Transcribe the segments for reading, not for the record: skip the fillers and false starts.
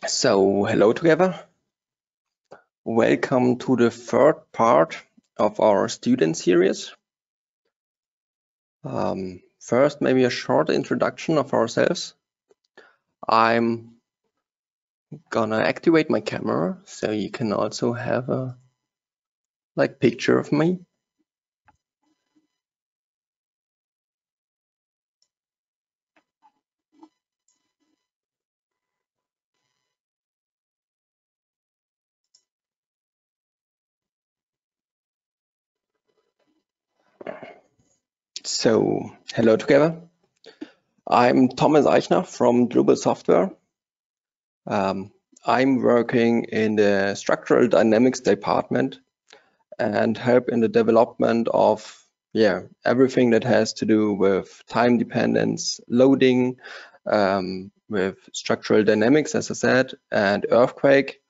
So, hello together. Welcome to the third part of our student series. First, maybe a short introduction of ourselves. I'm gonna activate my camera so you can also have a picture of me. So, hello together. I'm Thomas Eichner from Dlubal Software. I'm working in the Structural Dynamics department and help in the development of everything that has to do with time dependence, loading, with structural dynamics, as I said, and earthquake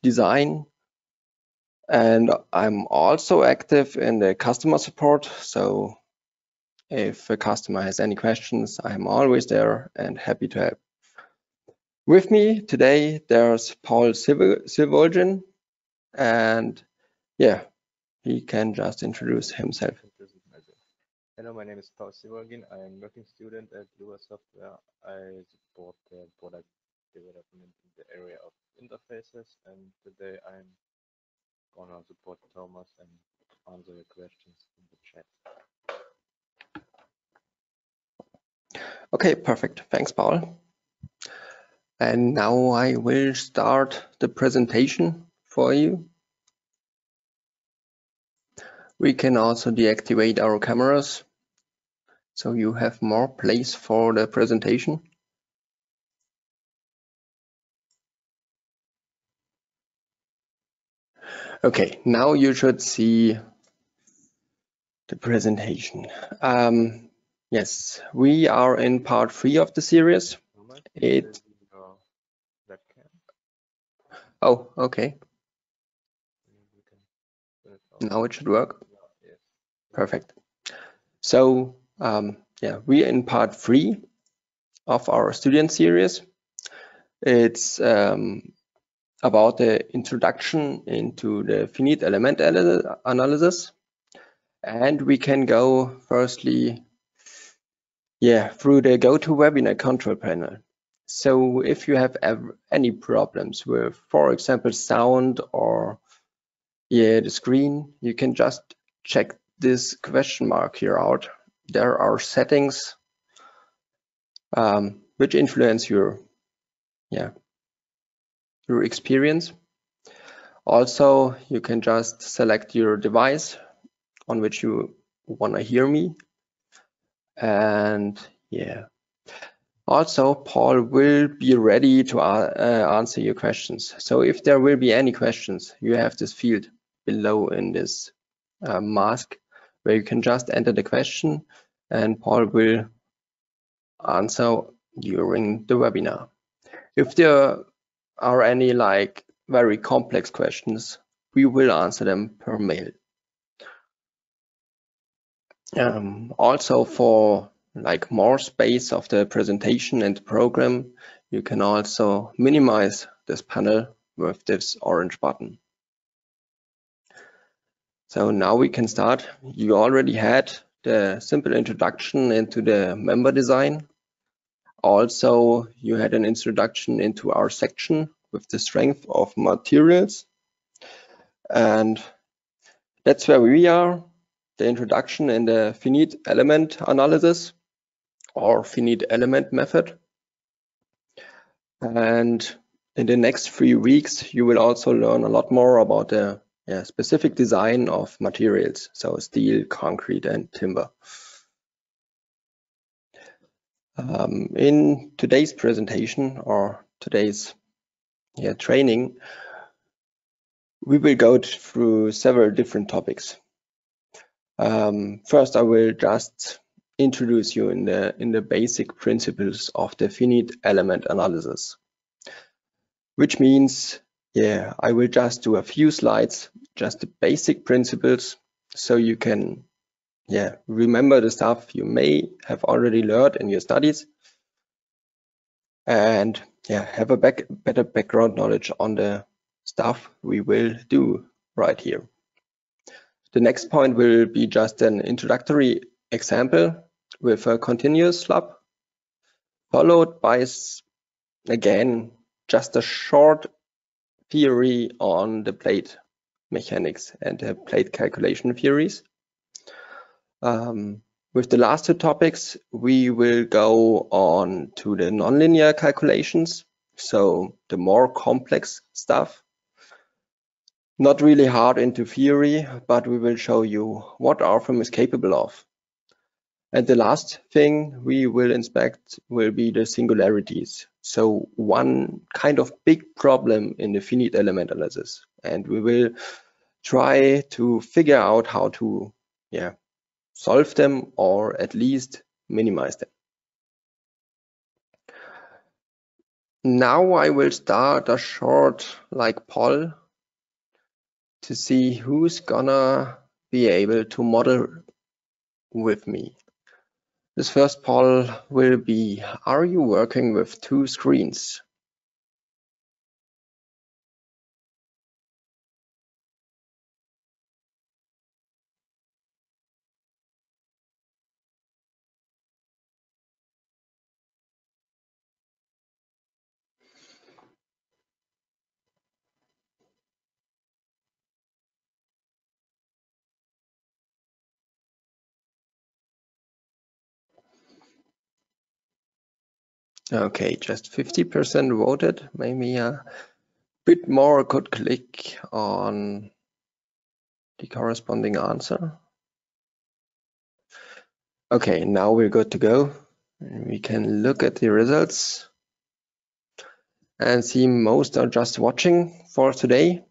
design. And I'm also active in the customer support. So if a customer has any questions, I'm always there and happy to help. With me today, there's Paul Silvolgin, and he can just introduce himself. Hello, my name is Paul Silvolgin. I am a working student at Dlubal Software. I support the product development in the area of interfaces, and today I'm gonna support Thomas and answer your questions in the chat. Okay, perfect. Thanks, Paul. And now I will start the presentation for you. We can also deactivate our cameras, so you have more place for the presentation. Okay, now you should see the presentation. Yes, we are in part 3 of the series. Oh, okay. Now it should work. Perfect. So we are in part 3 of our student series. It's about the introduction into the finite element analysis, and we can go firstly through the GoToWebinar control panel. So if you have any problems with, for example, sound or the screen, you can just check this question mark here out. There are settings which influence your experience. Also, you can just select your device on which you want to hear me. And also Paul will be ready to answer your questions. So if there will be any questions, you have this field below in this mask where you can just enter the question and Paul will answer during the webinar. If there are any very complex questions, we will answer them per mail. Also for more space of the presentation and the program, you can also minimize this panel with this orange button. So now we can start. You already had the simple introduction into the member design. Also, you had an introduction into our section with the strength of materials. And that's where we are, the introduction in the finite element analysis or finite element method. And in the next 3 weeks, you will also learn a lot more about the specific design of materials, so steel, concrete, and timber. In today's presentation or today's training, we will go through several different topics. First, I will just introduce you in the basic principles of the finite element analysis, which means I will just do a few slides, just the basic principles, so you can remember the stuff you may have already learned in your studies. and have a better background knowledge on the stuff we will do right here. The next point will be just an introductory example with a continuous slab, followed by, again, just a short theory on the plate mechanics and the plate calculation theories. With the last two topics, we will go on to the nonlinear calculations, so the more complex stuff. Not really hard into theory, but we will show you what RFEM is capable of. And the last thing we will inspect will be the singularities. So one kind of big problem in the finite element analysis. And we will try to figure out how to solve them or at least minimize them. Now I will start a short poll to see who's gonna be able to model with me. This first poll will be, are you working with two screens? Okay, just 50% voted. Maybe a bit more could click on the corresponding answer. Okay, now we're good to go. We can look at the results and see most are just watching for today.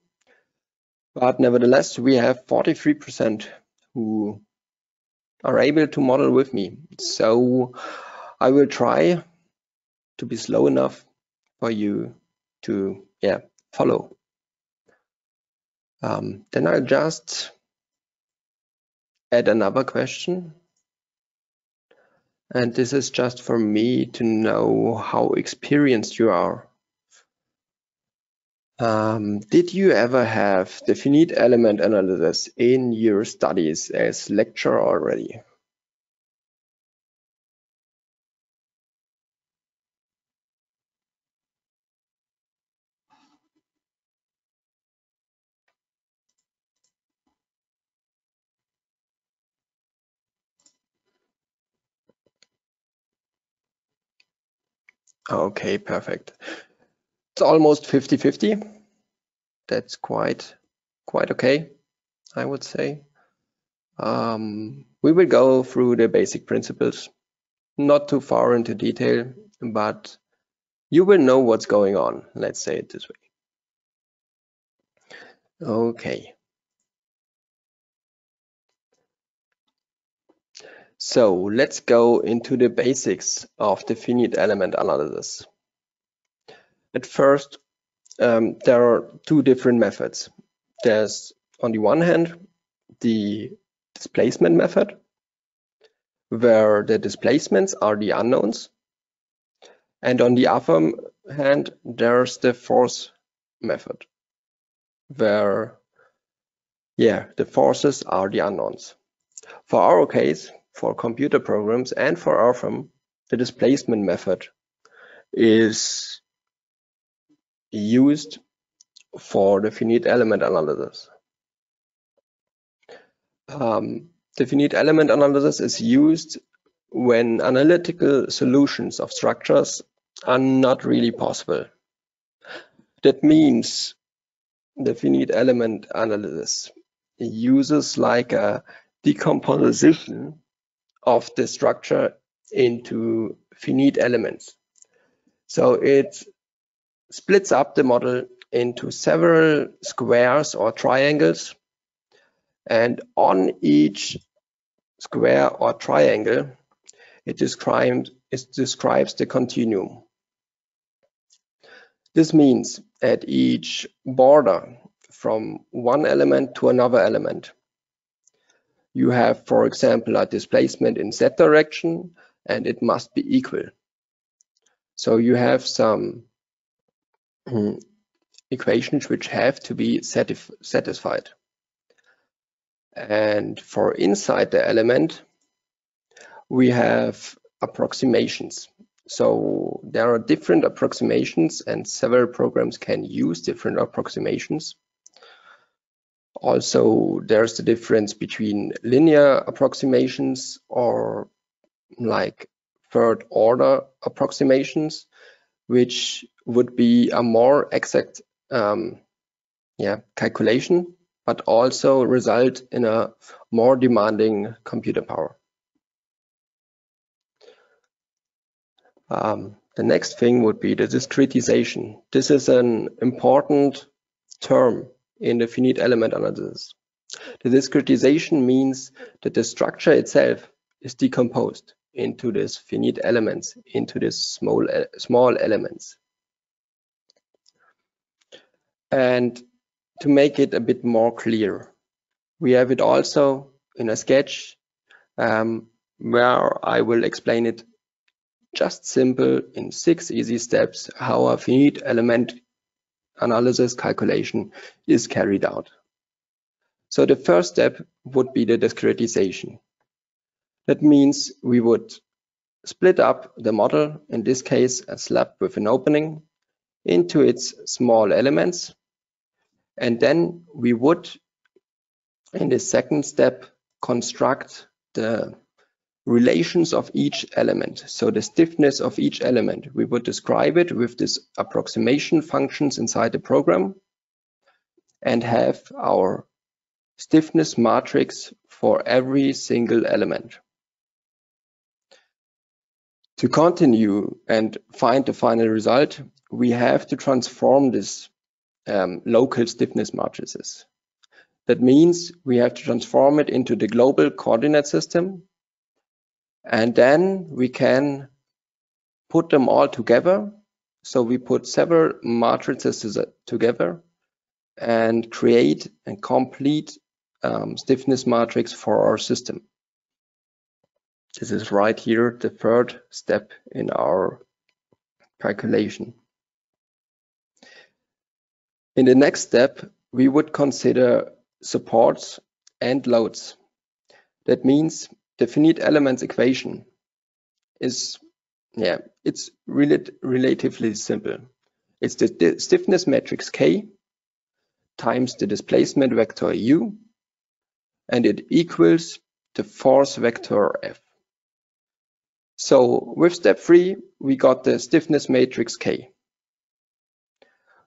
But nevertheless, we have 43% who are able to model with me. So I will try to be slow enough for you to follow. Then I'll just add another question. And this is just for me to know how experienced you are. Did you ever have the finite element analysis in your studies as lecture already? Okay, perfect. It's almost 50-50. That's quite okay, I would say. We will go through the basic principles, not too far into detail, but you will know what's going on. Let's say it this way. Okay. So let's go into the basics of the finite element analysis. At first, there are two different methods. There's, on the one hand, the displacement method, where the displacements are the unknowns. And on the other hand, there's the force method, where the forces are the unknowns. For our case, for computer programs and for RFEM, the displacement method is used for the finite element analysis. The finite element analysis is used when analytical solutions of structures are not really possible. That means the finite element analysis uses like a decomposition of the structure into finite elements. So it splits up the model into several squares or triangles, and on each square or triangle it describes the continuum. This means at each border from one element to another element, you have, for example, a displacement in Z direction, and it must be equal. So you have some equations which have to be satisfied. And for inside the element, we have approximations. So there are different approximations and several programs can use different approximations. Also, there's the difference between linear approximations or like third order approximations, which would be a more exact calculation, but also result in a more demanding computer power. The next thing would be the discretization. This is an important term in the finite element analysis. The discretization means that the structure itself is decomposed into these finite elements, into these small elements. And to make it a bit more clear, we have it also in a sketch where I will explain it just simple in 6 easy steps how a finite element analysis calculation is carried out. So the first step would be the discretization. That means we would split up the model, in this case a slab with an opening, into its small elements. And then we would, in the second step, construct the relations of each element. So the stiffness of each element, we would describe it with this approximation functions inside the program and have our stiffness matrix for every single element. To continue and find the final result, we have to transform this local stiffness matrices. That means we have to transform it into the global coordinate system, and then we can put them all together. So we put several matrices together and create a complete stiffness matrix for our system. This is right here, the third step in our calculation. In the next step, we would consider supports and loads. That means the finite elements equation is, it's relatively simple. It's the stiffness matrix K times the displacement vector U, and it equals the force vector F. So with step 3, we got the stiffness matrix K.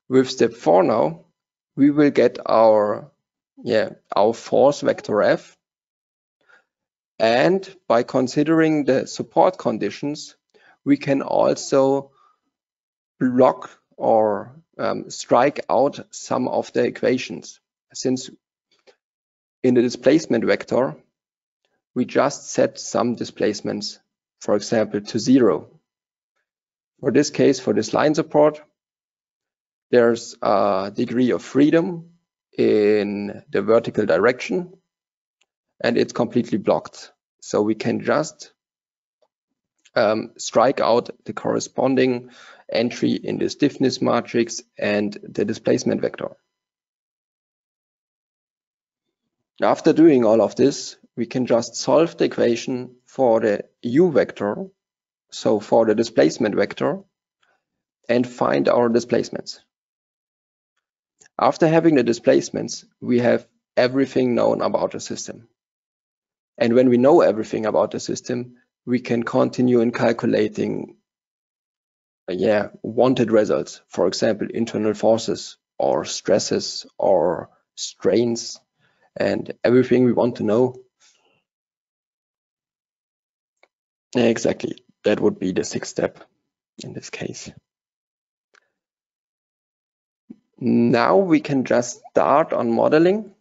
With step 4 now, we will get our force vector F. And by considering the support conditions, we can also block or strike out some of the equations. Since in the displacement vector, we just set some displacements, for example, to 0. For this case, for this line support, there's a degree of freedom in the vertical direction, and it's completely blocked. So we can just strike out the corresponding entry in the stiffness matrix and the displacement vector. After doing all of this, we can just solve the equation for the u vector, so for the displacement vector, and find our displacements. After having the displacements, we have everything known about the system. And when we know everything about the system, we can continue in calculating wanted results. For example, internal forces or stresses or strains and everything we want to know. Exactly, that would be the 6th step in this case. Now we can just start on modeling.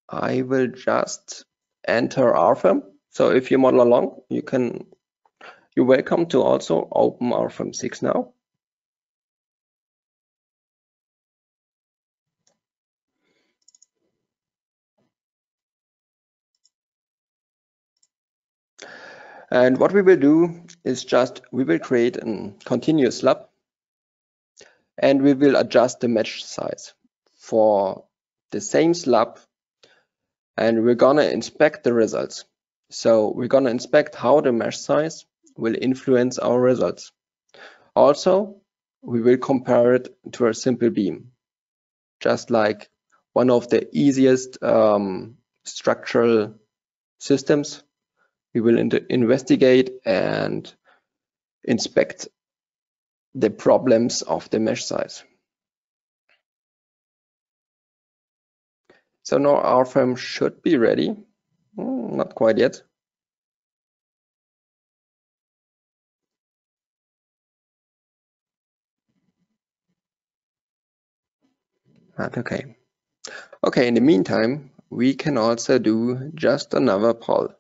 I will just enter RFEM. So if you model along, you're welcome to also open RFEM 6 now. And what we will do is we will create a continuous slab, and we will adjust the mesh size for the same slab, and we're gonna inspect the results. So we're gonna inspect how the mesh size will influence our results. Also, we will compare it to a simple beam, just like one of the easiest structural systems. We will investigate and inspect the problems of the mesh size. So now RFEM should be ready. Not quite yet. But okay. Okay, in the meantime, we can also do just another poll.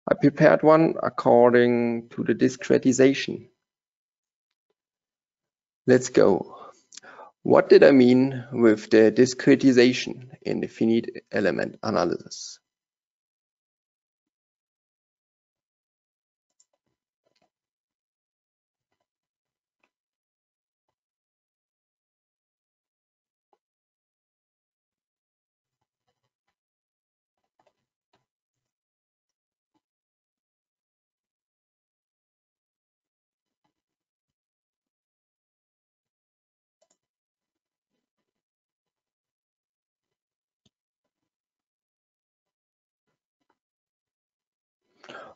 I prepared one according to the discretization. Let's go. What did I mean with the discretization in the finite element analysis?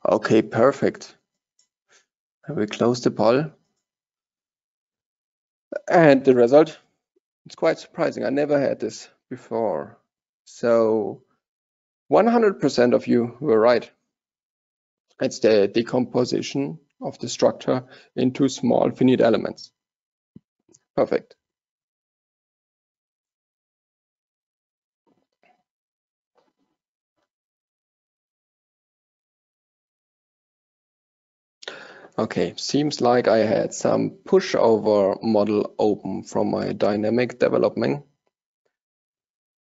Okay, perfect. I will close the poll. And the result, it's quite surprising. I never had this before. So 100% of you were right. It's the decomposition of the structure into small finite elements. Perfect. Okay, seems like I had some pushover model open from my dynamic development.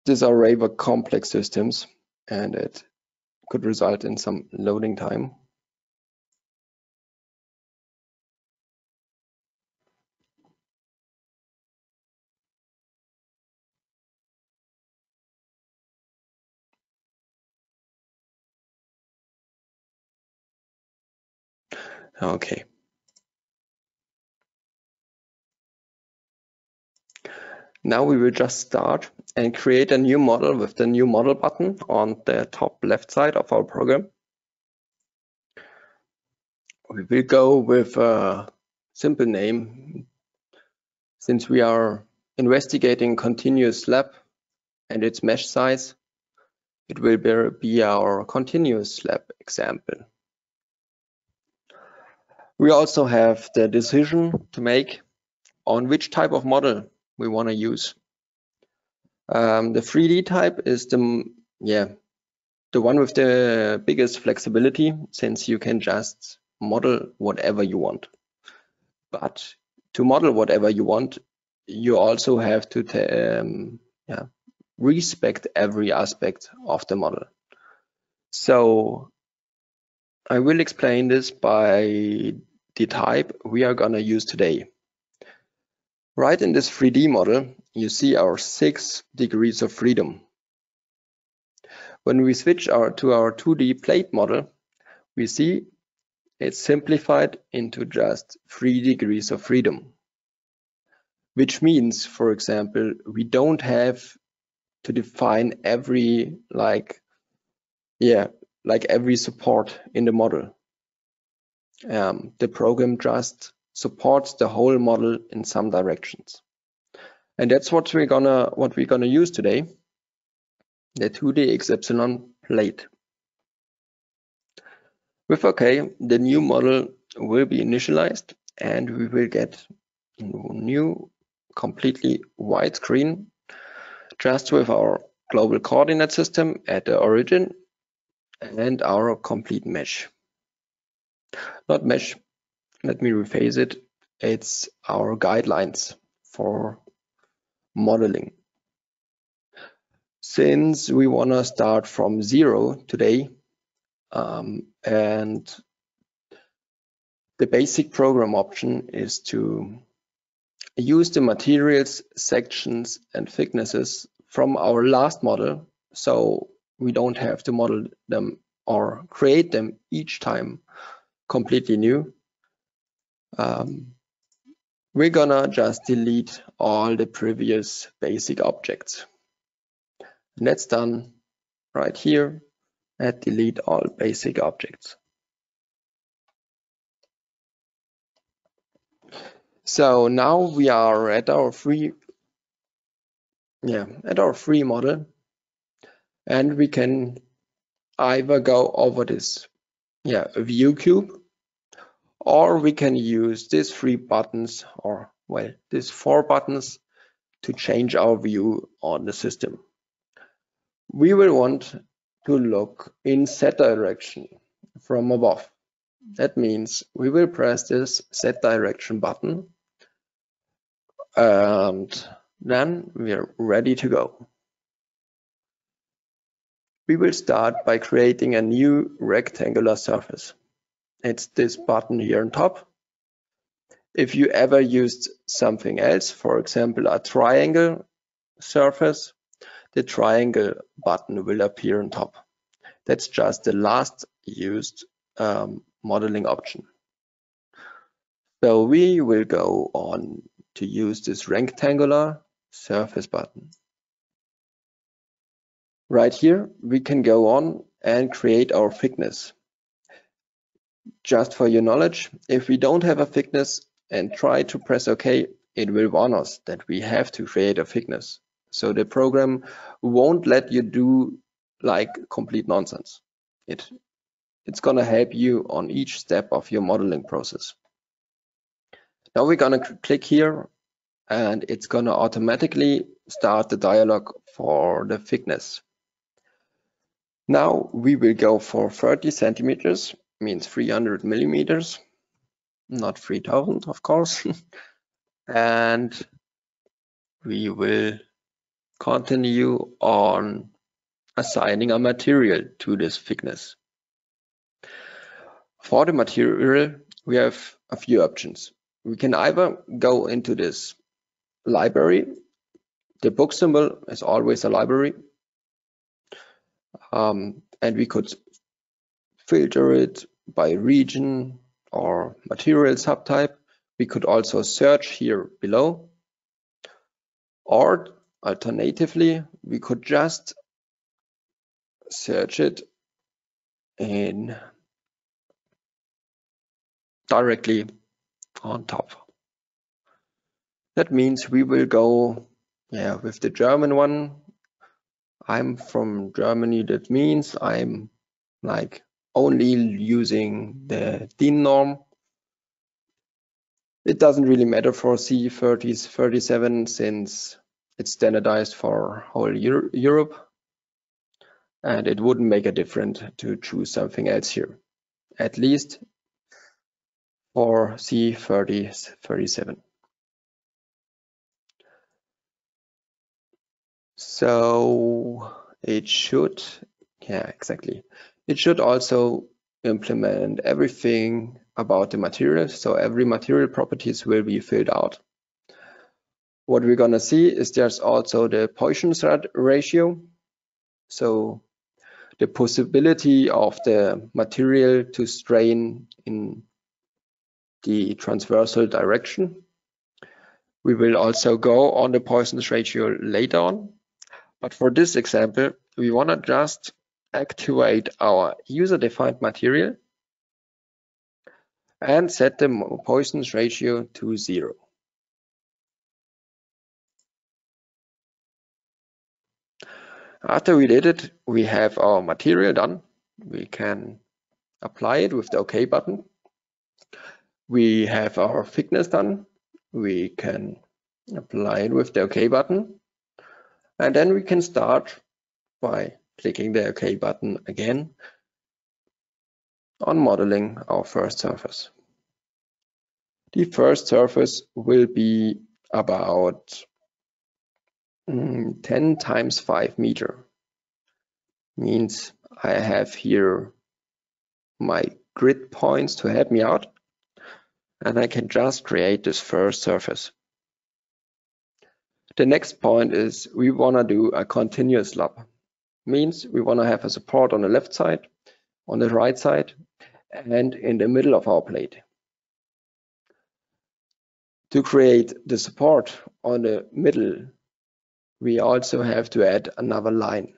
These are rather complex systems, and it could result in some loading time. Okay. Now we will just start and create a new model with the new model button on the top left side of our program. We will go with a simple name. Since we are investigating continuous slab and its mesh size, it will be our continuous slab example. We also have the decision to make on which type of model we want to use. The 3D type is the one with the biggest flexibility, since you can just model whatever you want. But to model whatever you want, you also have to respect every aspect of the model. So I will explain this by the type we are going to use today. Right in this 3D model, you see our 6 degrees of freedom. When we switch to our 2D plate model, we see it's simplified into just 3 degrees of freedom. Which means, for example, we don't have to define every every support in the model. The program just supports the whole model in some directions, and that's what we're gonna use today. The 2D XY plate. With OK, the new model will be initialized, and we will get a new completely white screen, just with our global coordinate system at the origin and our complete mesh. Not mesh, let me rephrase it. It's our guidelines for modeling. Since we want to start from 0 today, And the basic program option is to use the materials, sections, and thicknesses from our last model, so we don't have to model them or create them each time completely new. We're gonna just delete all the previous basic objects. And that's done right here at delete all basic objects. So now we are at our free model, and we can either go over this view cube, or we can use these 3 buttons, or well, these 4 buttons to change our view on the system. We will want to look in Z direction from above. That means we will press this Z direction button, and then we're ready to go. We will start by creating a new rectangular surface. It's this button here on top. If you ever used something else, for example, a triangle surface, the triangle button will appear on top. That's just the last used modeling option. So we will go on to use this rectangular surface button. Right here, we can go on and create our thickness. Just for your knowledge, if we don't have a thickness and try to press OK, it will warn us that we have to create a thickness. So the program won't let you do like complete nonsense. It's gonna help you on each step of your modeling process. Now we're gonna click here, and it's gonna automatically start the dialog for the thickness. Now we will go for 30 centimeters, means 300 millimeters, not 3000 of course. And we will continue on assigning a material to this thickness. For the material, we have a few options. We can either go into this library. The book symbol is always a library. And we could filter it by region or material subtype. We could also search here below. Or alternatively, we could just search it in directly on top. That means we will go with the German one. I'm from Germany. That means I'm like only using the DIN norm. It doesn't really matter for C37 since it's standardized for whole Europe, and it wouldn't make a difference to choose something else here, at least for C37. So it should, exactly. It should also implement everything about the materials. So every material properties will be filled out. What we're gonna see is there's also the Poisson ratio. So the possibility of the material to strain in the transversal direction. We will also go on the Poisson ratio later on. But for this example, we want to just activate our user-defined material and set the Poisson ratio to 0. After we did it, we have our material done. We can apply it with the OK button. We have our thickness done. We can apply it with the OK button. And then we can start by clicking the OK button again on modeling our first surface. The first surface will be about 10 times 5 meter. Means I have here my grid points to help me out, and I can just create this first surface. The next point is we want to do a continuous lob. Means we want to have a support on the left side, on the right side, and in the middle of our plate. To create the support on the middle, we also have to add another line.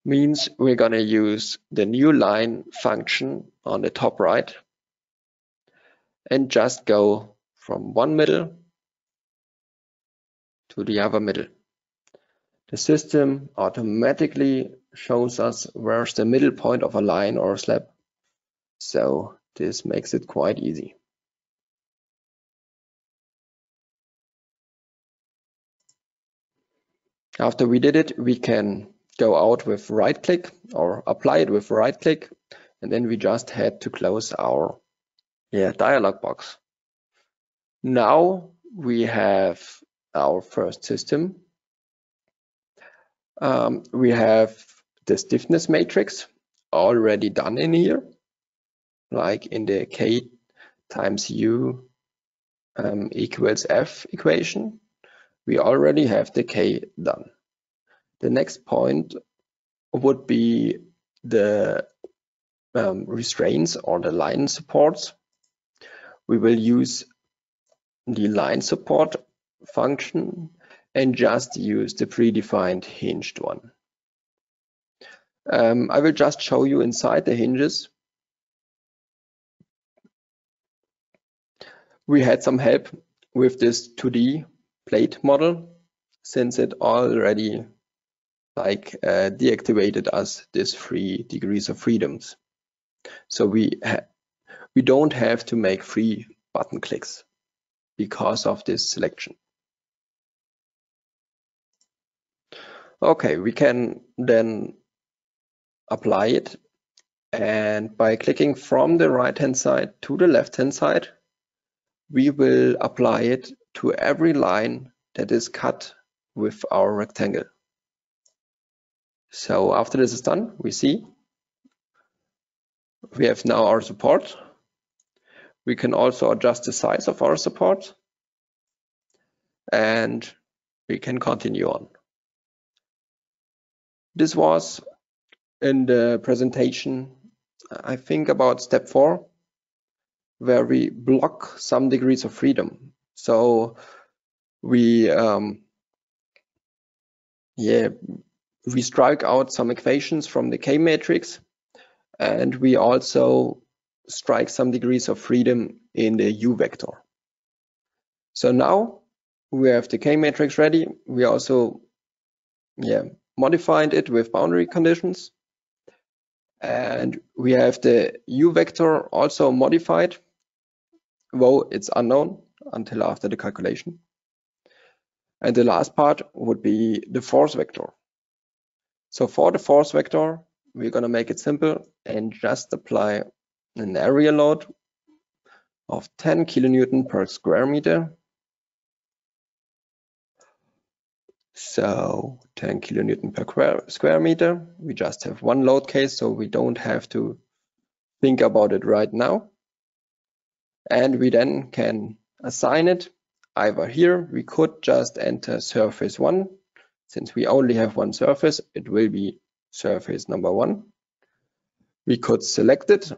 Means we're going to use the new line function on the top right and just go from one middle to the other middle. The system automatically shows us where's the middle point of a line or a slab. So this makes it quite easy. After we did it, we can go out with right click or apply it with right click, and then we just had to close our dialog box. Now we have our first system. We have the stiffness matrix already done in here, like in the K times U equals F equation. We already have the K done. The next point would be the restraints or the line supports. We will use the line support function and just use the predefined hinged one. I will just show you inside the hinges. We had some help with this 2D plate model, since it already deactivated us this 3 degrees of freedoms. So we don't have to make 3 button clicks because of this selection. Okay, we can then apply it, and by clicking from the right hand side to the left hand side, we will apply it to every line that is cut with our rectangle. So after this is done, we see we have now our support. We can also adjust the size of our support, and we can continue on. This was in the presentation, I think, about step 4, where we block some degrees of freedom. So we strike out some equations from the K matrix, and we also strike some degrees of freedom in the U vector. So now we have the K matrix ready. We also modified it with boundary conditions, and we have the U vector also modified, though it's unknown until after the calculation. And the last part would be the force vector. So for the force vector, we're going to make it simple and just apply an area load of 10 kilonewton per square meter. So 10 kilonewton per square meter. We just have one load case, so we don't have to think about it right now. And we then can assign it either here. We could just enter surface 1. Since we only have one surface, it will be surface number 1. We could select it,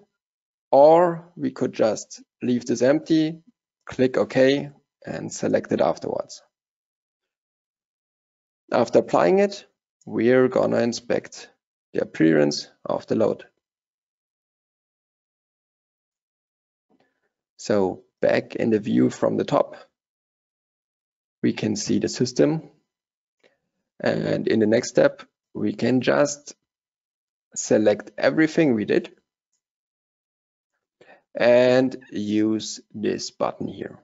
or we could just leave this empty, click OK, and select it afterwards. After applying it, we're gonna inspect the appearance of the load. So back in the view from the top, we can see the system. And in the next step, we can just select everything we did and use this button here.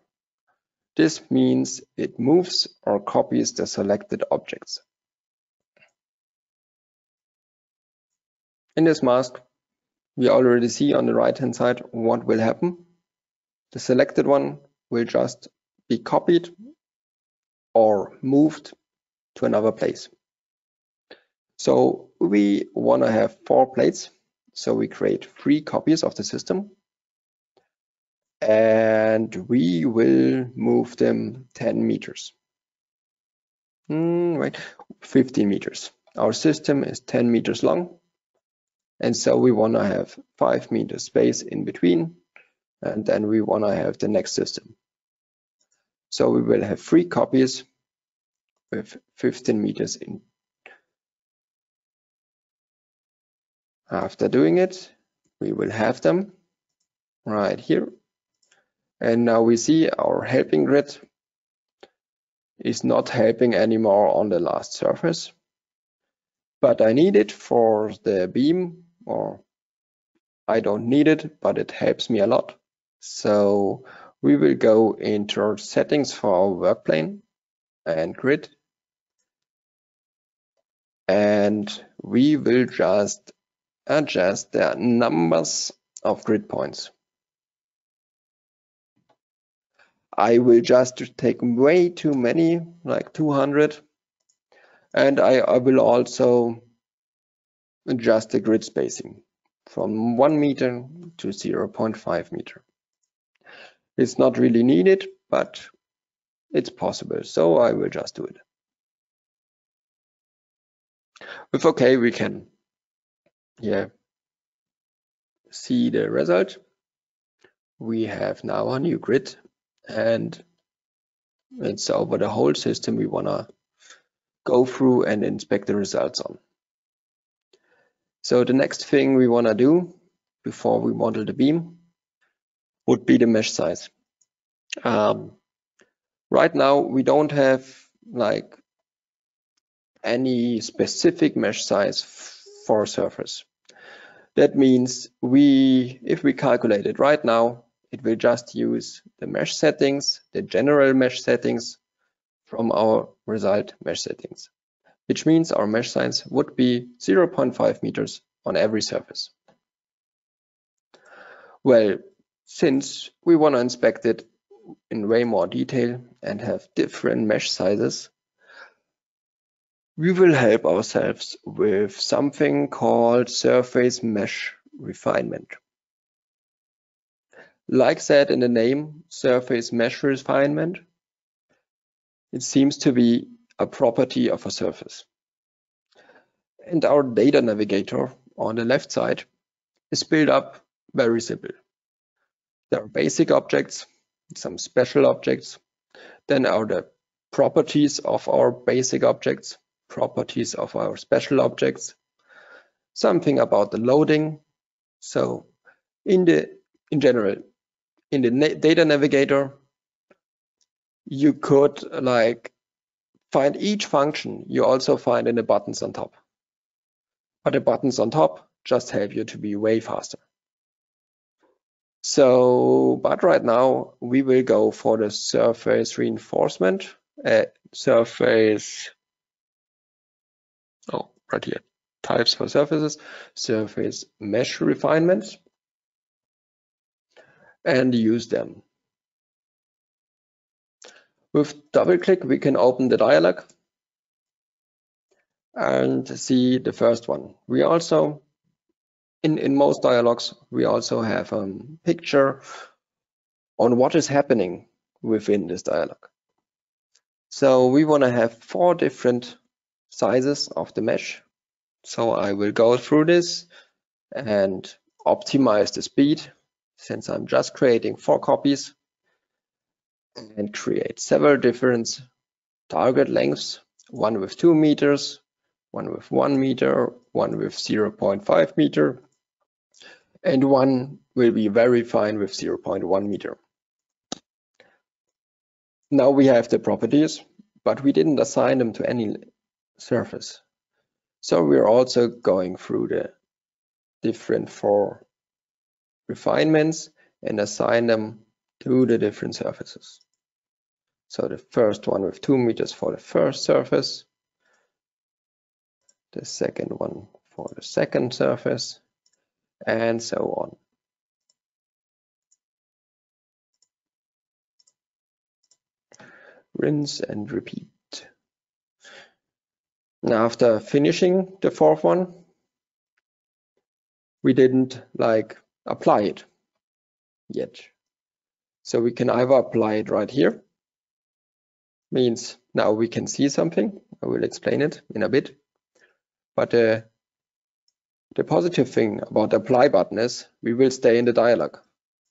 This means it moves or copies the selected objects. In this mask, we already see on the right hand side what will happen. The selected one will just be copied or moved to another place. So we want to have 4 plates. So we create 3 copies of the system, and we will move them 10 meters. Right, 15 meters. Our system is 10 meters long, and so we want to have 5 meters space in between, and then we want to have the next system. So we will have 3 copies with 15 meters in. After doing it, we will have them right here. And now we see our helping grid is not helping anymore on the last surface, but I need it for the beam, or I don't need it, but it helps me a lot. So we will go into settings for our work plane and grid, and we will just adjust the numbers of grid points. I will just take way too many, like 200, and I will also adjust the grid spacing from 1 meter to 0.5 meter. It's not really needed, but it's possible, so I will just do it. With OK, we can see the result. We have now a new grid, and it's over the whole system we want to go through and inspect the results on. So the next thing we want to do before we model the beam would be the mesh size. Right now we don't have like any specific mesh size for a surface. That means if we calculate it right now, it will just use the mesh settings, the general mesh settings from our result mesh settings, which means our mesh size would be 0.5 meters on every surface. Well, since we want to inspect it in way more detail and have different mesh sizes, we will help ourselves with something called surface mesh refinement. Like said in the name, surface mesh refinement, it seems to be a property of a surface. And our data navigator on the left side is built up very simple. There are basic objects, some special objects, then are the properties of our basic objects, properties of our special objects, something about the loading. So in general, in the data navigator, you could like find each function you also find in the buttons on top. But the buttons on top just help you to be way faster. So, but right now we will go for the surface reinforcement, right here, types for surfaces, surface mesh refinements, and use them. With double click, we can open the dialog and see the first one. We also, in most dialogs, we also have a picture on what is happening within this dialog. So we want to have 4 different sizes of the mesh. So I will go through this and optimize the speed, since I'm just creating 4 copies, and create several different target lengths, one with 2 meters, one with 1 meter, one with 0.5 meter, and one will be very fine with 0.1 meter. Now we have the properties, but we didn't assign them to any surface. So we're also going through the different 4 refinements and assign them to the different surfaces. So the first one with 2 meters for the first surface, the second one for the second surface, and so on. Rinse and repeat. Now, after finishing the 4th one, we didn't like apply it yet. So we can either apply it right here, means now we can see something. I will explain it in a bit. But the positive thing about the apply button is we will stay in the dialog.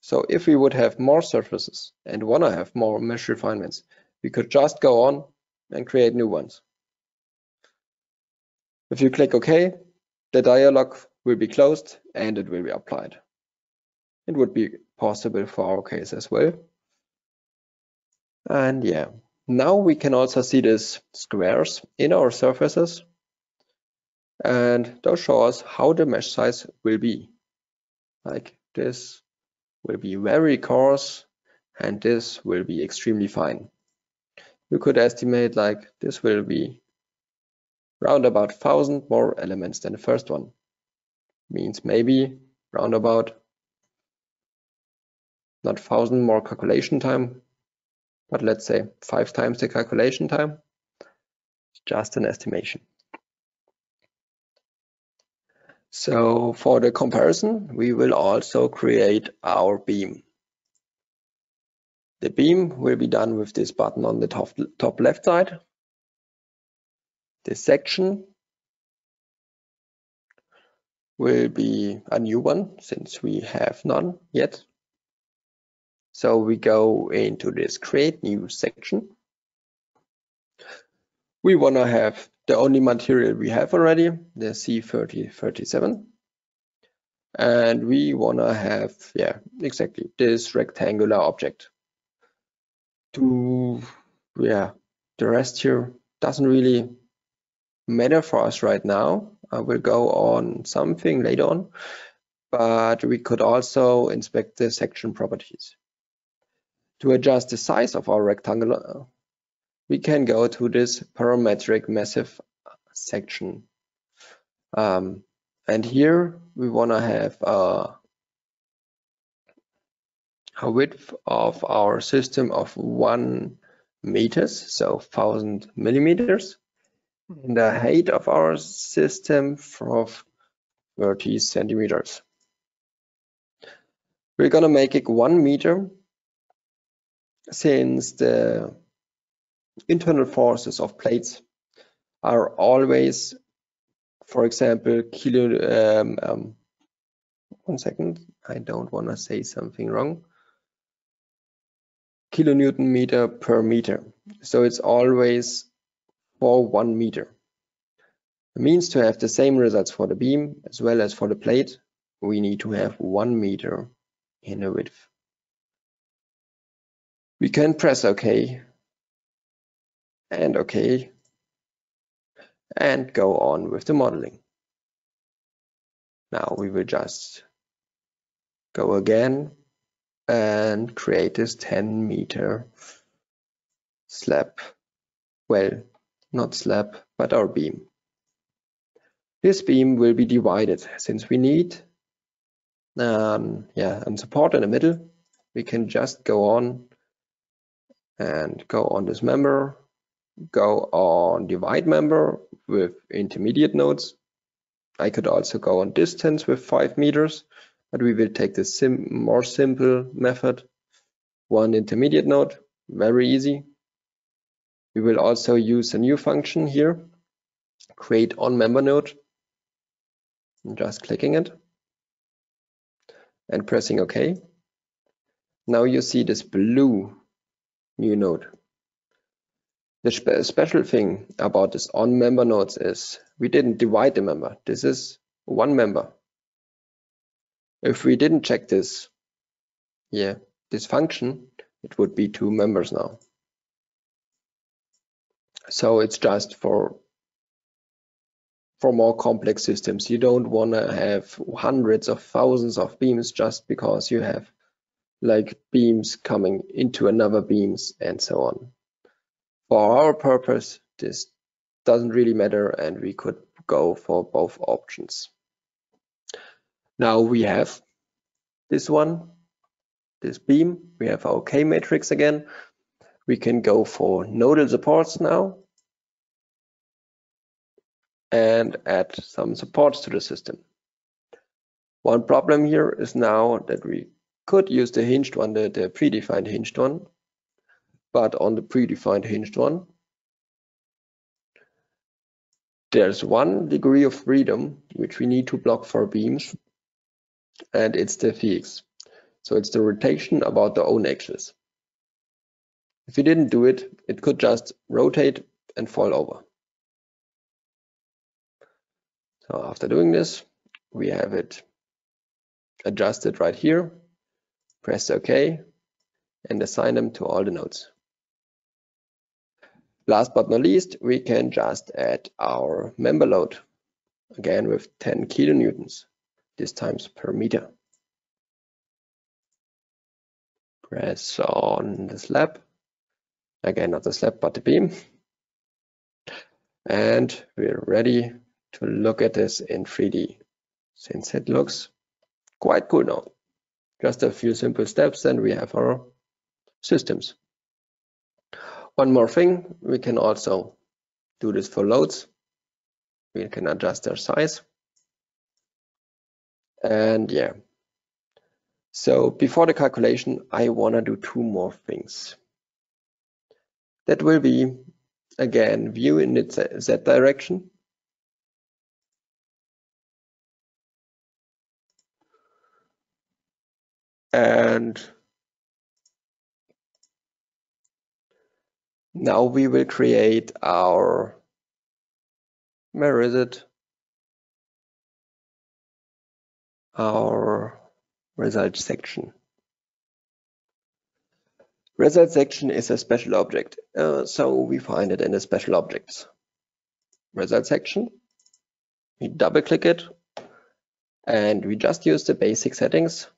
So if we would have more surfaces and want to have more mesh refinements, we could just go on and create new ones. If you click OK, the dialog will be closed and it will be applied. It would be possible for our case as well. And yeah, now we can also see these squares in our surfaces, and those show us how the mesh size will be. Like this will be very coarse and this will be extremely fine. You could estimate like this will be round about 1,000 more elements than the first one. Means maybe round about not 1,000 more calculation time, but let's say 5 times the calculation time. It's just an estimation. So for the comparison, we will also create our beam. The beam will be done with this button on the top left side. This section will be a new one since we have none yet. So we go into this create new section. We want to have the only material we have already, the C3037. And we want to have, yeah, exactly this rectangular object. The rest here doesn't really matter for us right now. I will go on something later on, but we could also inspect the section properties. To adjust the size of our rectangle, we can go to this parametric massive section. And here we want to have a width of our system of 1 meters, so 1,000 millimeters, and the height of our system of 30 centimeters. We're gonna make it 1 meter since the internal forces of plates are always, for example, one second, I don't want to say something wrong. Kilonewton meter per meter. So it's always for 1 meter. It means to have the same results for the beam as well as for the plate, we need to have 1 meter in the width. We can press OK and OK and go on with the modeling. Now we will just go again and create this 10-meter slab. Well, not slab, but our beam. This beam will be divided since we need and support in the middle. We can just go on and go on this member, go on divide member with intermediate nodes. I could also go on distance with 5 meters, but we will take the more simple method. One intermediate node, very easy. We will also use a new function here, create on member node. I'm just clicking it and pressing OK. Now you see this blue new node. The special thing about this on member nodes is we didn't divide the member. This is 1 member. If we didn't check this, this function, it would be 2 members now. So it's just for more complex systems. You don't want to have hundreds of thousands of beams just because you have like beams coming into another beams and so on. For our purpose, this doesn't really matter and we could go for both options. Now we have this one, this beam, we have our K matrix again. We can go for nodal supports now and add some supports to the system. One problem here is now that we could use the hinged one, the predefined hinged one, but on the predefined hinged one, there's 1 degree of freedom which we need to block for beams, and it's the physics. So it's the rotation about the own axis. If you didn't do it, it could just rotate and fall over. So after doing this, we have it adjusted right here, press OK, and assign them to all the nodes. Last but not least, we can just add our member load, again with 10 kilonewtons, this times per meter. Press on the slab, again not the slab but the beam, and we're ready to look at this in 3D, since it looks quite cool now. Just a few simple steps and we have our systems. One more thing, we can also do this for loads. We can adjust their size. And yeah, so before the calculation, I want to do 2 more things. That will be, again, view in its Z direction. And now we will create our, where is it? Our result section. Result section is a special object, so we find it in the special objects. Result section, we double click it, and we just use the basic settings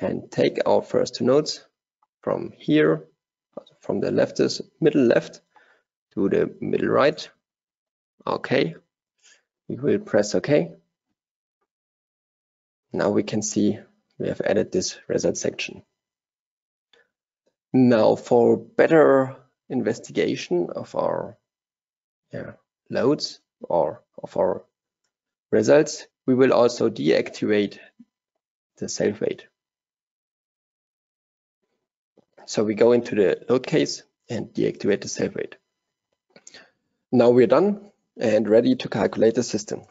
and take our first 2 nodes from here, from the middle left to the middle right. Okay, we will press OK. Now we can see we have added this result section. Now for better investigation of our loads or of our results, we will also deactivate the self-weight. So we go into the load case and deactivate the self-weight. Now we're done and ready to calculate the system.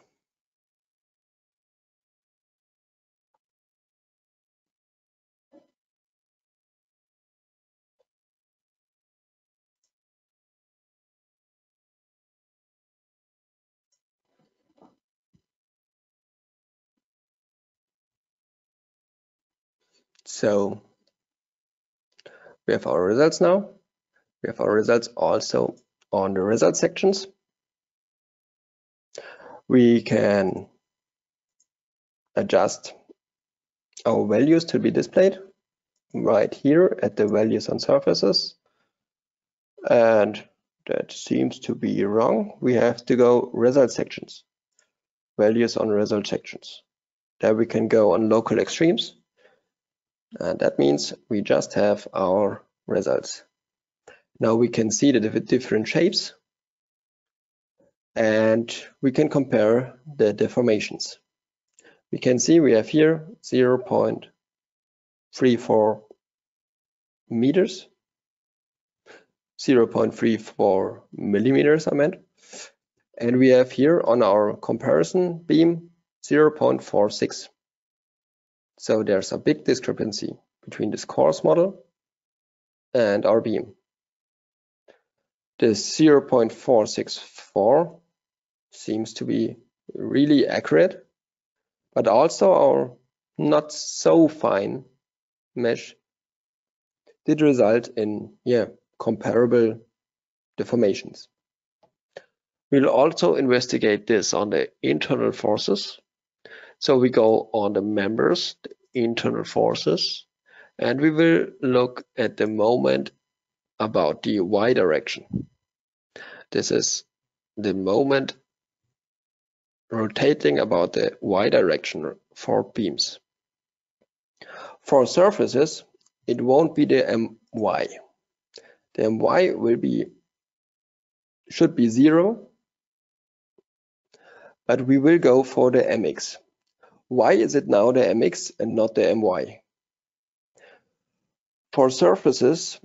So we have our results now. We have our results also on the result sections. We can adjust our values to be displayed right here at the values on surfaces. And that seems to be wrong. We have to go result sections, values on result sections. There we can go on local extremes. And that means we just have our results. Now we can see the different shapes and we can compare the deformations. We can see we have here 0.34 meters, 0.34 millimeters, I meant. And we have here on our comparison beam 0.46. So there's a big discrepancy between this coarse model and our beam. This 0.464 seems to be really accurate, but also our not so fine mesh did result in comparable deformations. We'll also investigate this on the internal forces. So we go on the members, the internal forces, and we will look at the moment about the y direction. This is the moment rotating about the y direction for beams. For surfaces, it won't be the my. The my should be 0, but we will go for the mx. Why is it now the mx and not the my? For surfaces,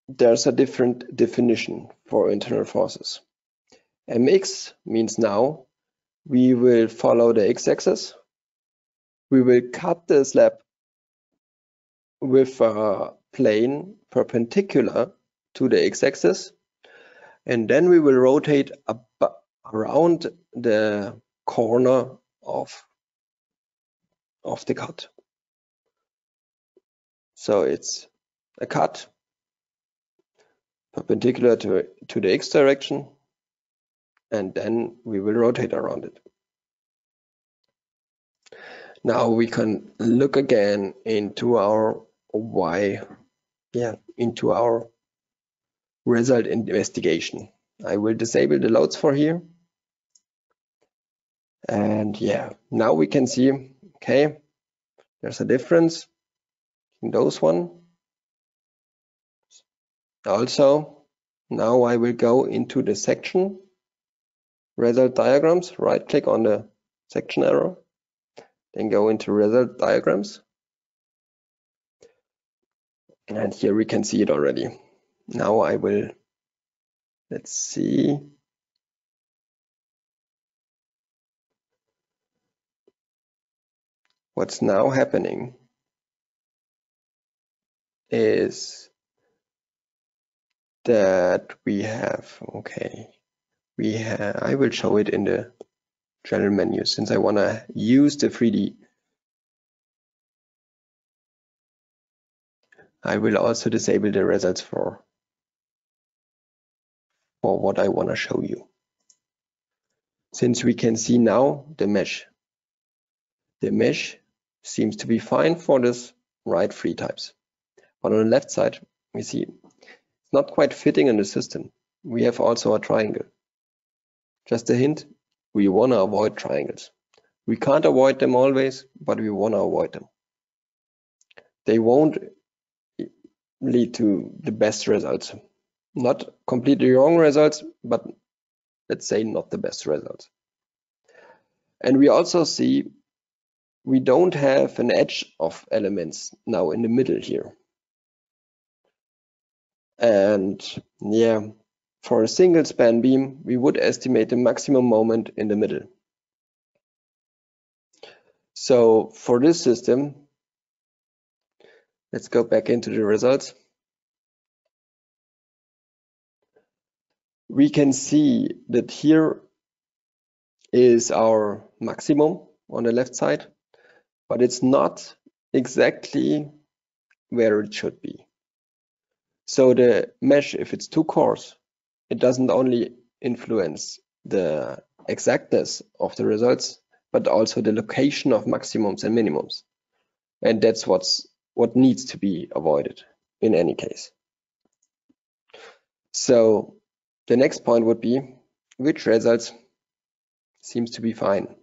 there's a different definition for internal forces. Mx means now we will follow the x-axis. We will cut the slab with a plane perpendicular to the x-axis, and then we will rotate around the corner of the cut. So it's a cut perpendicular to the x direction, and then we will rotate around it. Now we can look again into our into our result investigation. I will disable the loads for here. And now we can see, okay, there's a difference in those one. Also, now I will go into the section result diagrams, right click on the section arrow, then go into result diagrams. And here we can see it already. Now I will, let's see. What's now happening is that we have, I will show it in the general menu since I want to use the 3D. I will also disable the results for what I want to show you. Since we can see now the mesh. The mesh seems to be fine for this right three types. But on the left side, we see it's not quite fitting in the system. We have also a triangle. Just a hint, we want to avoid triangles. We can't avoid them always, but we want to avoid them. They won't lead to the best results. Not completely wrong results, but let's say not the best results. And we also see we don't have an edge of elements now in the middle here. And for a single span beam, we would estimate the maximum moment in the middle. So for this system, let's go back into the results. We can see that here is our maximum on the left side, but it's not exactly where it should be. So the mesh, if it's too coarse, it doesn't only influence the exactness of the results, but also the location of maximums and minimums. And that's what needs to be avoided in any case. So the next point would be which results seems to be fine.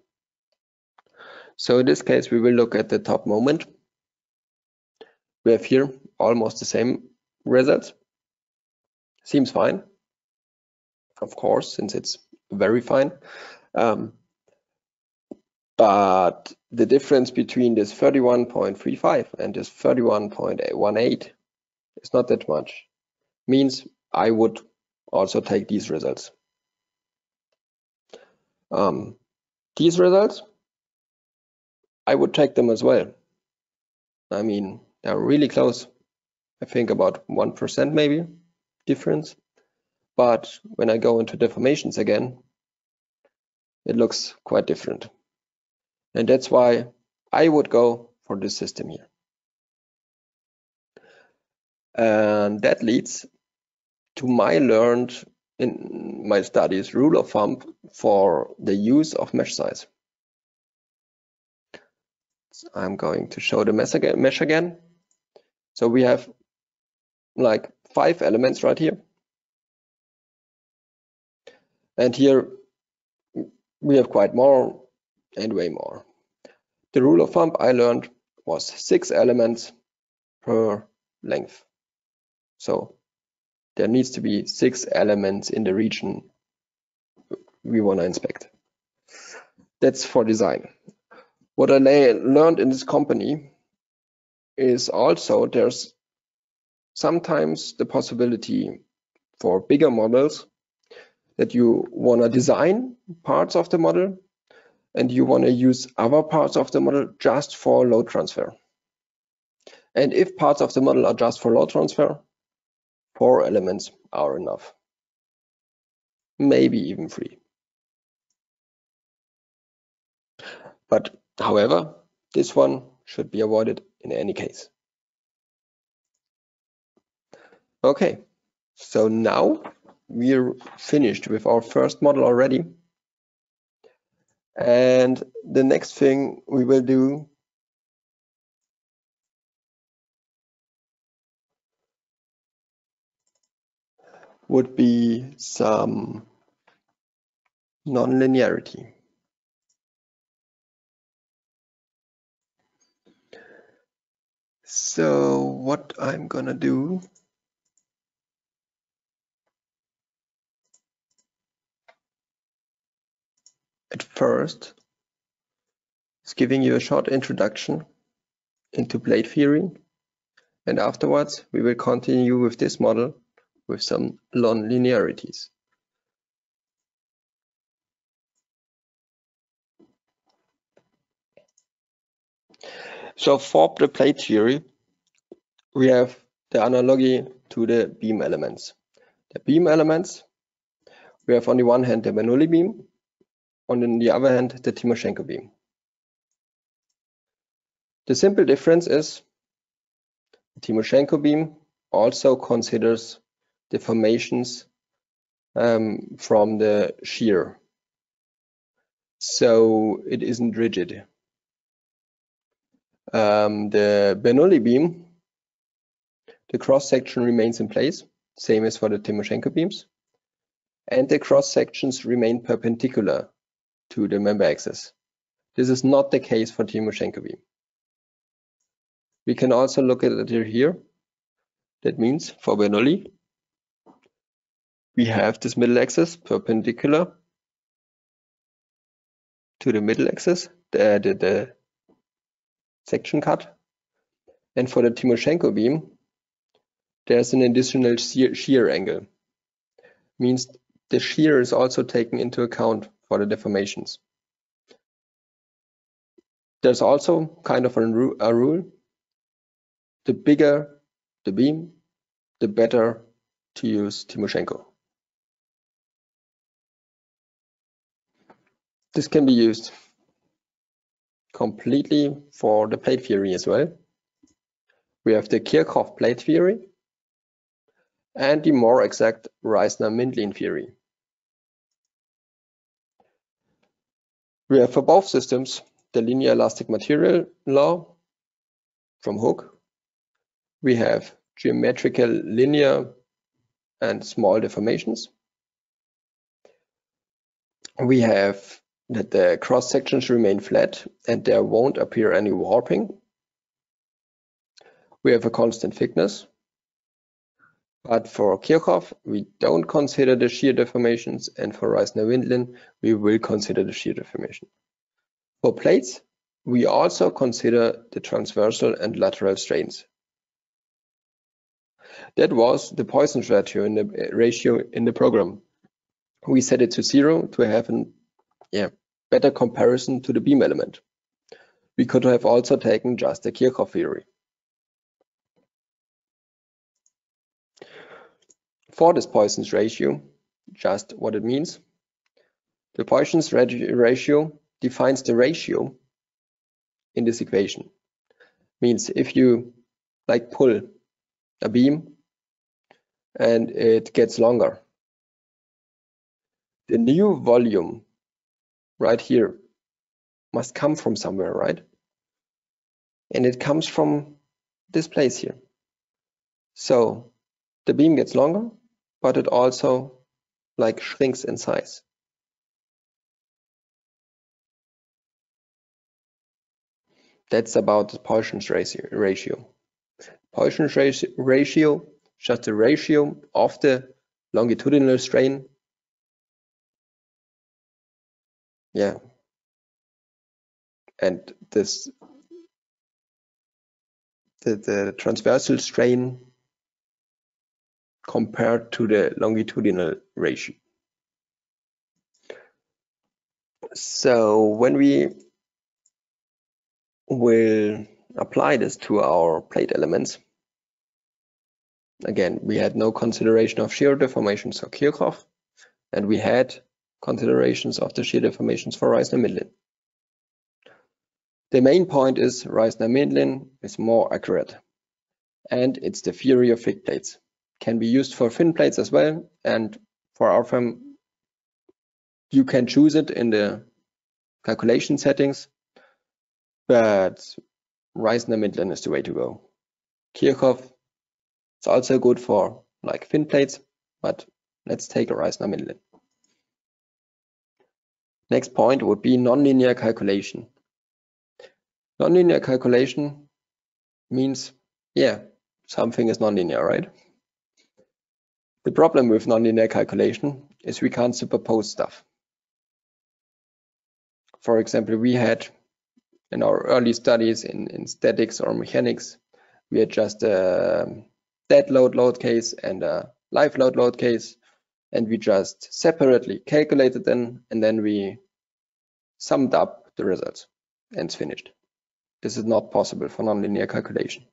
So in this case, we will look at the top moment. We have here almost the same results. Seems fine, of course, since it's very fine. But the difference between this 31.35 and this 31.18 is not that much. Means I would also take these results. These results, I would take them as well. I mean, they're really close. I think about 1% maybe difference. But when I go into deformations again, it looks quite different. And that's why I would go for this system here. And that leads to my learned in my studies rule of thumb for the use of mesh size. So I'm going to show the mesh again. So we have like 5 elements right here. And here we have quite more and way more. The rule of thumb I learned was 6 elements per length. So there needs to be 6 elements in the region we want to inspect. That's for design. What I learned in this company is also there's sometimes the possibility for bigger models that you want to design parts of the model and you want to use other parts of the model just for load transfer. And if parts of the model are just for load transfer, 4 elements are enough. Maybe even 3. But however, this one should be avoided in any case. Okay, so now we're finished with our first model already. And the next thing we will do would be some nonlinearity. So what I'm gonna do at first is giving you a short introduction into plate theory, and afterwards we will continue with this model with some nonlinearities. So for the plate theory, we have the analogy to the beam elements. The beam elements, we have on the one hand the Bernoulli beam, on the other hand the Timoshenko beam. The simple difference is the Timoshenko beam also considers deformations from the shear. So it isn't rigid. The Bernoulli beam, the cross section remains in place, same as for the Timoshenko beams, and the cross sections remain perpendicular to the member axis. This is not the case for Timoshenko beam. We can also look at it here. That means for Bernoulli, we have this middle axis perpendicular to the middle axis, the section cut. And for the Timoshenko beam, there's an additional shear angle. Means the shear is also taken into account for the deformations. There's also kind of a rule. The bigger the beam, the better to use Timoshenko. This can be used completely for the plate theory as well. We have the Kirchhoff plate theory and the more exact Reissner-Mindlin theory. We have for both systems the linear elastic material law from Hooke. We have geometrical linear and small deformations. We have that the cross sections remain flat and there won't appear any warping. We have a constant thickness. But for Kirchhoff, we don't consider the shear deformations, and for Reissner-Mindlin, we will consider the shear deformation. For plates, we also consider the transversal and lateral strains. That was the Poisson's ratio in the program. We set it to 0 to have a better comparison to the beam element. We could have also taken just the Kirchhoff theory. For this Poisson's ratio, just what it means. The Poisson's ratio defines the ratio in this equation. Means if you pull a beam and it gets longer, the new volume right here must come from somewhere, right? And it comes from this place here. So the beam gets longer, but it also shrinks in size. That's about the Poisson's ratio. Poisson's ratio is just the ratio of the longitudinal strain. and the transversal strain compared to the longitudinal ratio. So when we will apply this to our plate elements, again, we had no consideration of shear deformations or Kirchhoff, and we had considerations of the shear deformations for Reisner-Mindlin. The main point is Reisner-Mindlin is more accurate, and it's the theory of thick plates. Can be used for thin plates as well, and for RFEM, you can choose it in the calculation settings, but Reisner-Mindlin is the way to go. Kirchhoff is also good for like thin plates, but let's take a Reisner-Mindlin. Next point would be nonlinear calculation. Nonlinear calculation means, yeah, something is nonlinear, right? The problem with nonlinear calculation is we can't superpose stuff. For example, we had in our early studies in statics or mechanics, we had just a dead load case and a live load case, and we just separately calculated them, and then we summed up the results and it's finished. This is not possible for nonlinear calculation.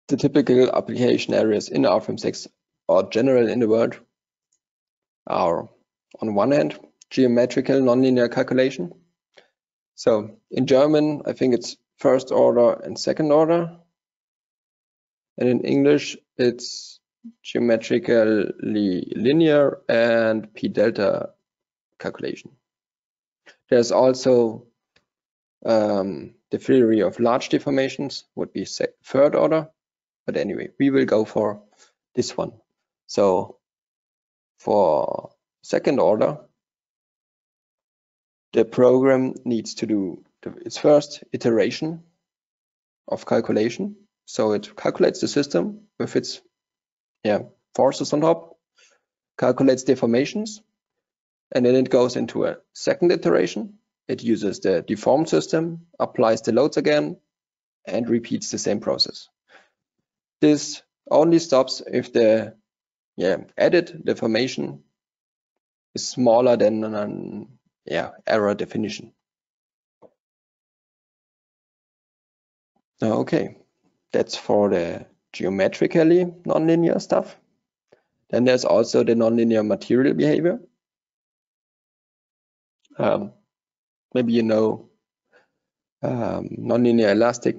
The typical application areas in RFEM 6 or general in the world are, on one hand, geometrical nonlinear calculation. So in German, I think it's first order and second order. And in English, it's geometrically linear and p delta calculation. There's also the theory of large deformations, would be third order. But anyway, we will go for this one. So for second order, the program needs to do its first iteration of calculation. So it calculates the system with its forces on top, calculates deformations, and then it goes into a second iteration. It uses the deformed system, applies the loads again, and repeats the same process. This only stops if the added deformation is smaller than an error definition. Okay, that's for the geometrically nonlinear stuff. Then there's also the nonlinear material behavior. Maybe you know nonlinear elastic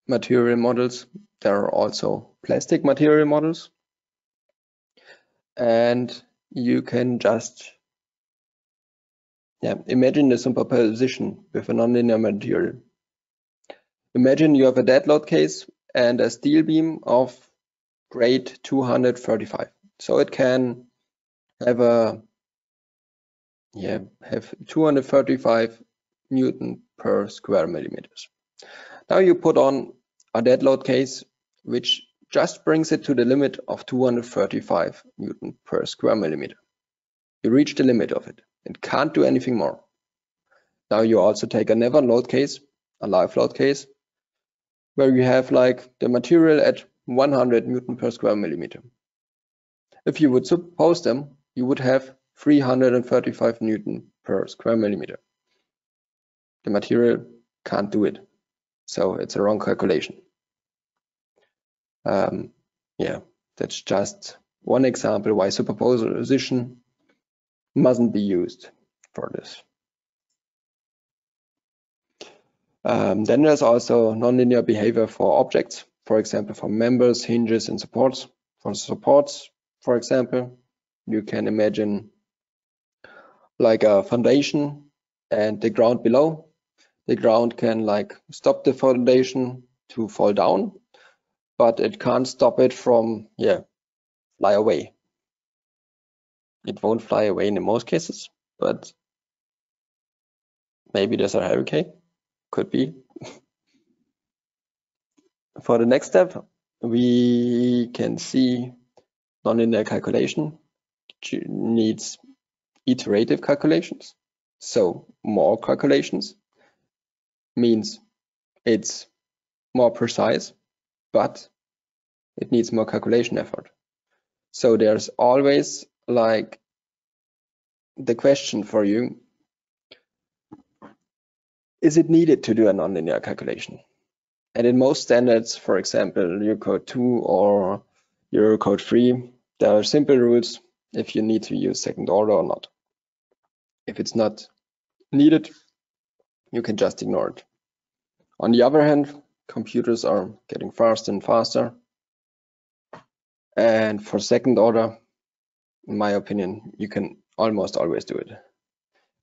material models. There are also plastic material models. And you can just imagine the superposition with a nonlinear material. Imagine you have a dead load case and a steel beam of grade 235. So it can have a 235 Newton per square millimeters. Now you put on a dead load case which just brings it to the limit of 235 Newton per square millimeter. You reach the limit of it. It can't do anything more. Now you also take another load case, a live load case, where you have like the material at 100 Newton per square millimeter. If you would suppose them, you would have 335 Newton per square millimeter. The material can't do it. So it's a wrong calculation. That's just one example why superposition mustn't be used for this. Then there's also nonlinear behavior for objects, for example, for members, hinges, and supports. For supports, for example, you can imagine like a foundation and the ground below. The ground can like stop the foundation to fall down, but it can't stop it from fly away. It won't fly away in most cases, but maybe there's a hurricane, could be. For the next step, we can see nonlinear calculation needs iterative calculations. So more calculations means it's more precise, but it needs more calculation effort. So there's always like the question for you, is it needed to do a nonlinear calculation? And in most standards, for example, Eurocode 2 or Eurocode 3, there are simple rules if you need to use second order or not. If it's not needed, you can just ignore it. On the other hand, computers are getting faster and faster. And for second order, in my opinion, you can almost always do it.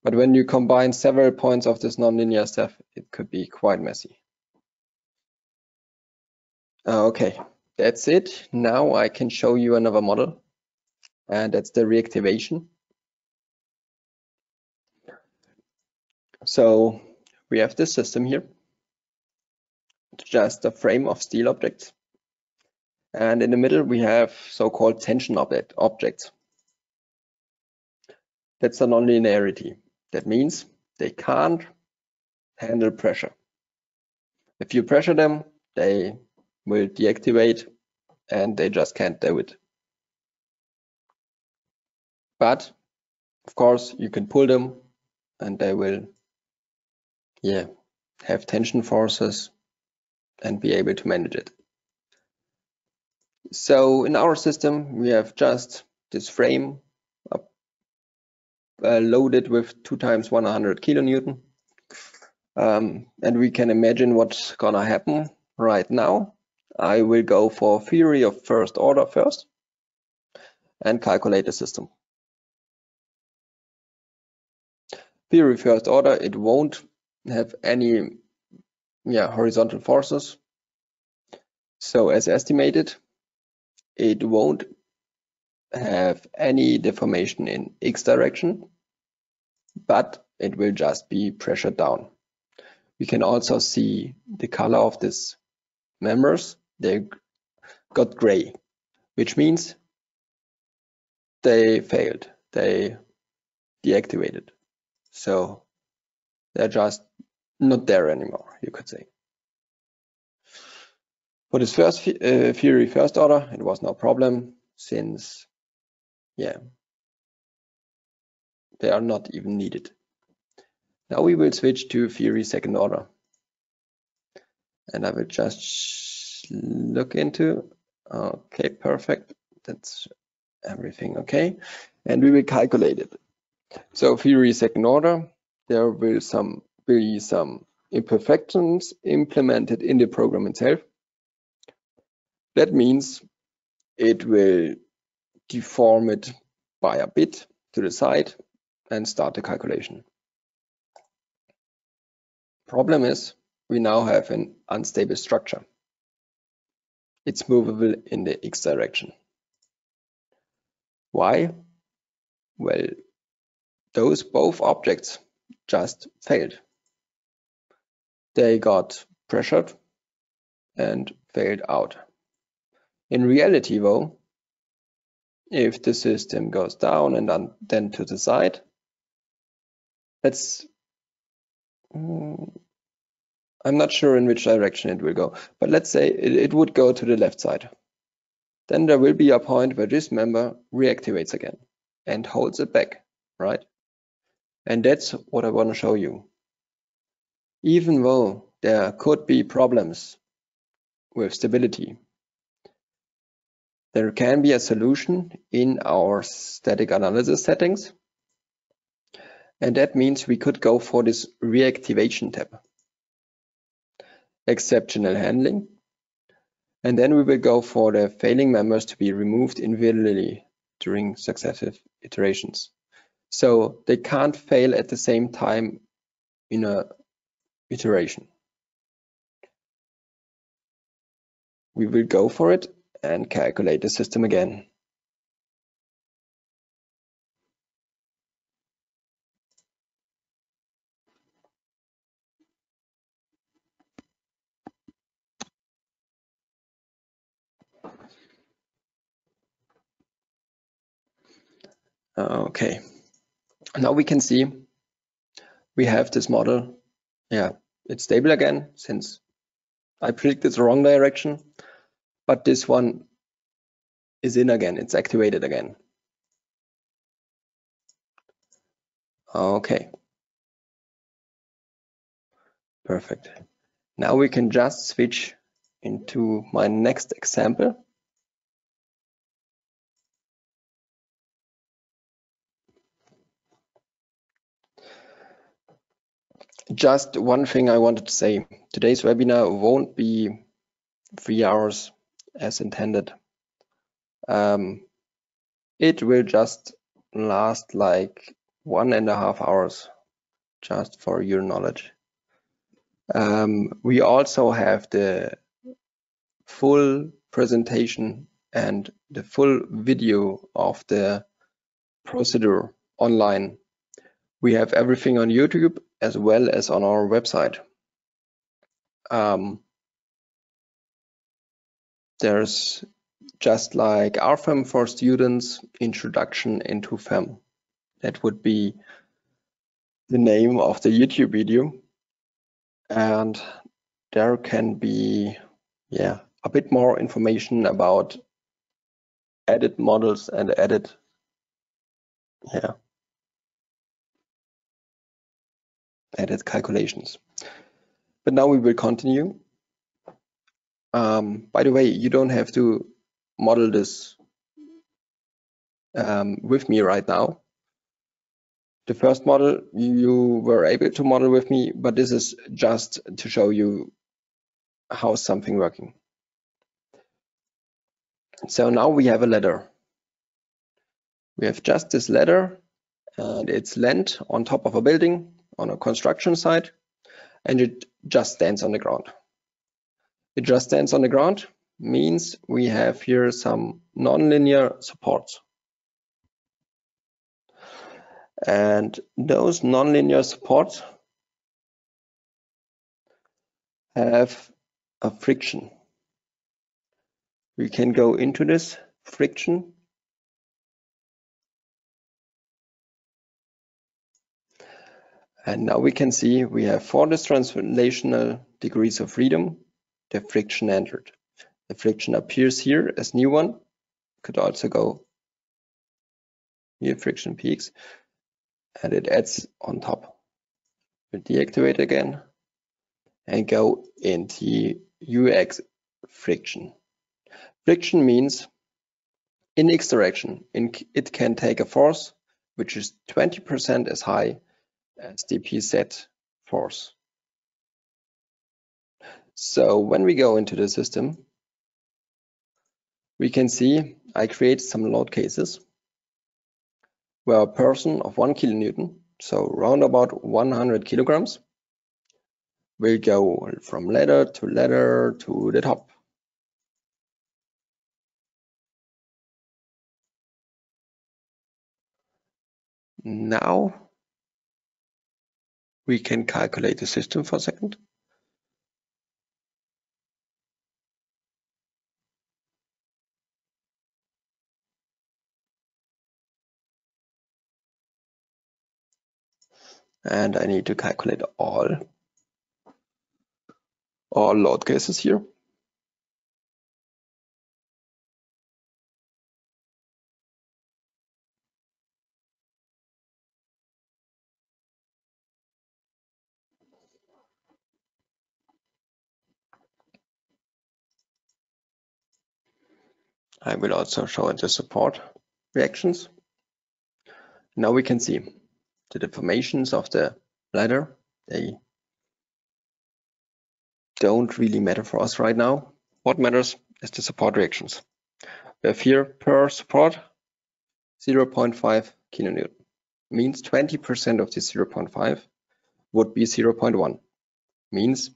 But when you combine several points of this nonlinear stuff, it could be quite messy. Okay, that's it. Now I can show you another model, and that's the reactivation. So we have this system here, just a frame of steel objects. And in the middle, we have so-called tension objects. That's a nonlinearity. That means they can't handle pressure. If you pressure them, they will deactivate and they just can't do it. But of course, you can pull them and they will, have tension forces and be able to manage it. So in our system, we have just this frame loaded with 2 times 100 kilonewton. And we can imagine what's gonna happen right now. I will go for theory of first order first and calculate the system. Theory first order, it won't have any horizontal forces. So as estimated, it won't have any deformation in x direction, but it will just be pressured down. We can also see the color of these members. They got gray, which means they failed, they deactivated. So they're just not there anymore, you could say. For this first theory first order, it was no problem since, they are not even needed. Now we will switch to theory second order. And I will just look into, okay, perfect. That's everything okay. And we will calculate it. So theory second order, there will be some imperfections implemented in the program itself. That means it will deform it by a bit to the side and start the calculation. Problem is, we now have an unstable structure. It's movable in the x direction. Why? Well, those both objects just failed. They got pressured and failed out. In reality, though, if the system goes down and then to the side, I'm not sure in which direction it will go, but let's say it would go to the left side. Then there will be a point where this member reactivates again and holds it back, right? And that's what I want to show you. Even though there could be problems with stability, there can be a solution in our static analysis settings. And that means we could go for this reactivation tab. Exceptional handling. And then we will go for the failing members to be removed individually during successive iterations. So they can't fail at the same time in a iteration. We will go for it and calculate the system again. Okay, now we can see we have this model. Yeah, it's stable again since I predicted the wrong direction, but this one is in again, it's activated again. Okay. Perfect. Now we can just switch into my next example. Just one thing I wanted to say. Today's webinar won't be 3 hours as intended. It will just last like 1.5 hours, just for your knowledge. We also have the full presentation and the full video of the procedure online. We have everything on YouTube as well as on our website. There's just like RFEM for students, introduction into FEM. That would be the name of the YouTube video. And there can be, yeah, a bit more information about added models and added, added calculations. But now we will continue. By the way, you don't have to model this with me right now. The first model you were able to model with me, but this is just to show you how something working. So now we have a ladder. We have just this ladder and it's land on top of a building on a construction site, and it just stands on the ground. It just stands on the ground means we have here some nonlinear supports. And those nonlinear supports have a friction. We can go into this friction. And now we can see we have, for this translational degrees of freedom, the friction entered. The friction appears here as new one. Could also go here, friction peaks, and it adds on top. We'll deactivate again and go into UX friction. Friction means in X direction, it can take a force which is 20% as high as the PZ force. So when we go into the system, we can see I create some load cases where a person of 1 kilonewton, so round about 100 kilograms, will go from ladder to the top. Now we can calculate the system for a second. And I need to calculate all load cases here. I will also show the support reactions. Now we can see the deformations of the ladder. They don't really matter for us right now. What matters is the support reactions. We have here per support 0.5 kilonewton. Means 20% of the 0.5 would be 0.1. Means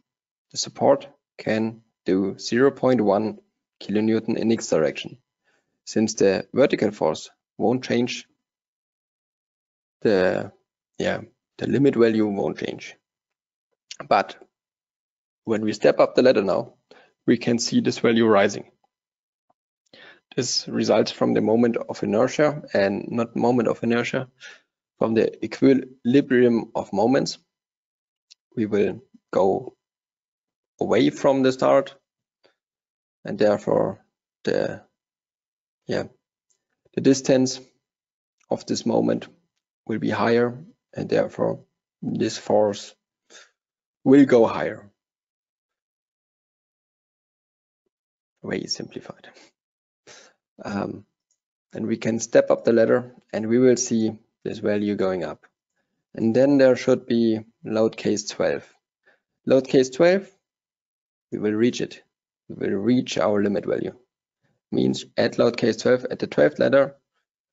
the support can do 0.1 kilonewton in X direction. Since the vertical force won't change, the limit value won't change. But when we step up the ladder now, we can see this value rising. This results from the moment of inertia, and not moment of inertia, from the equilibrium of moments. we will go away from the start, and therefore the distance of this moment will be higher, and therefore this force will go higher. Way simplified. And we can step up the ladder and we will see this value going up. And then there should be load case 12. Load case 12, we will reach it. We will reach our limit value. Means at load case 12, at the 12th ladder,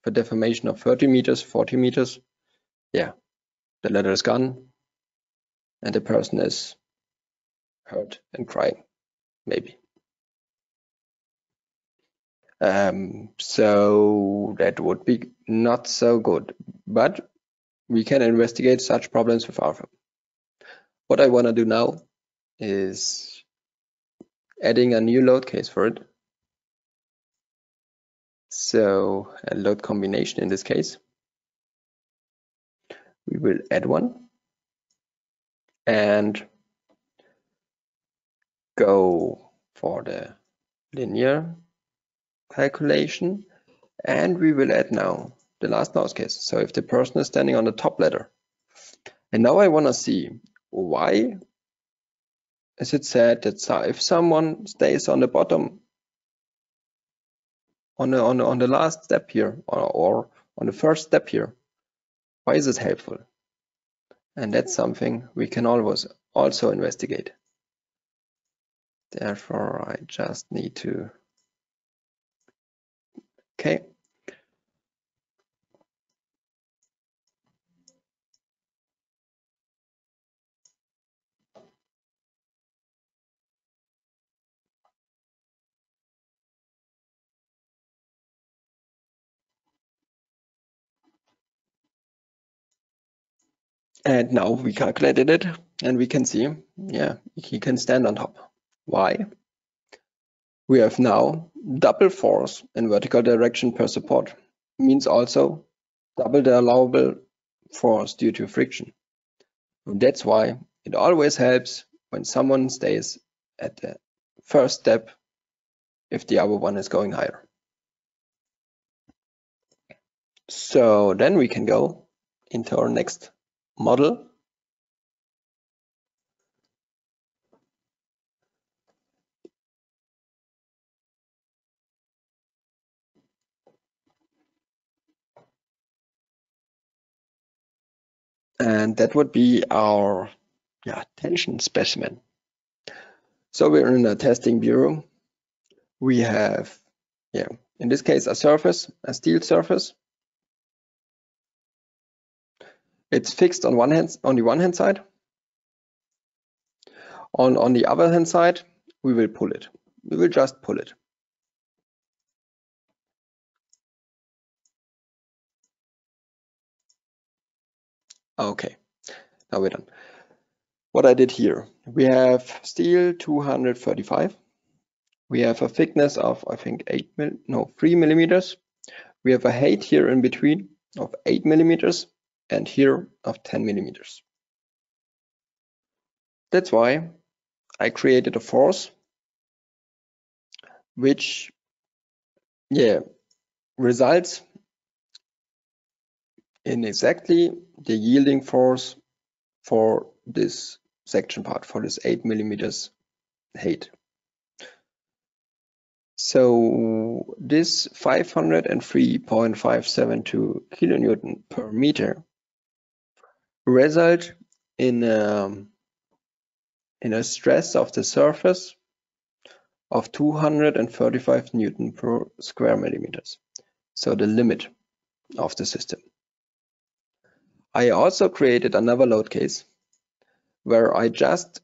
for deformation of 30 meters, 40 meters, yeah, the ladder is gone and the person is hurt and crying, maybe. So that would be not so good, but we can investigate such problems with RFEM. What I want to do now is adding a new load case for it. So a load combination in this case. We will add one and go for the linear calculation, and we will add now the last load case. So if the person is standing on the top ladder, and now I want to see why is it said that if someone stays on the bottom on the last step here, or on the first step here, why is it helpful? And that's something we can always also investigate. Therefore, I just need to, okay. And now we calculated it and we can see, yeah, he can stand on top. Why? We have now double force in vertical direction per support. Means also double the allowable force due to friction. And that's why it always helps when someone stays at the first step if the other one is going higher. So then we can go into our next model. And that would be our tension specimen. So we're in a testing bureau. We have, in this case, a surface, a steel surface. It's fixed on one hand, on the one hand side. On the other hand side, we will pull it. We will just pull it. Okay, now we're done. What I did here, we have steel 235. We have a thickness of, I think, 3 millimeters. We have a height here in between of 8 millimeters and here of 10 millimeters. That's why I created a force which, results in exactly the yielding force for this section part, for this 8 millimeters height. So this 503.572 kilonewton per meter result in a stress of the surface of 235 Newton per square millimeters. So the limit of the system. I also created another load case where I just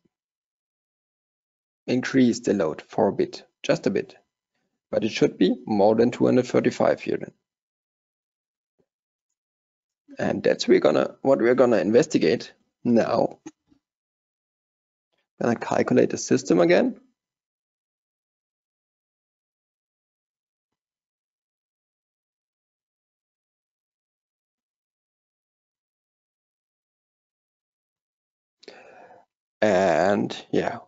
increased the load for a bit, just a bit. But it should be more than 235 here then. And that's what we're gonna investigate now. Gonna calculate the system again. And yeah,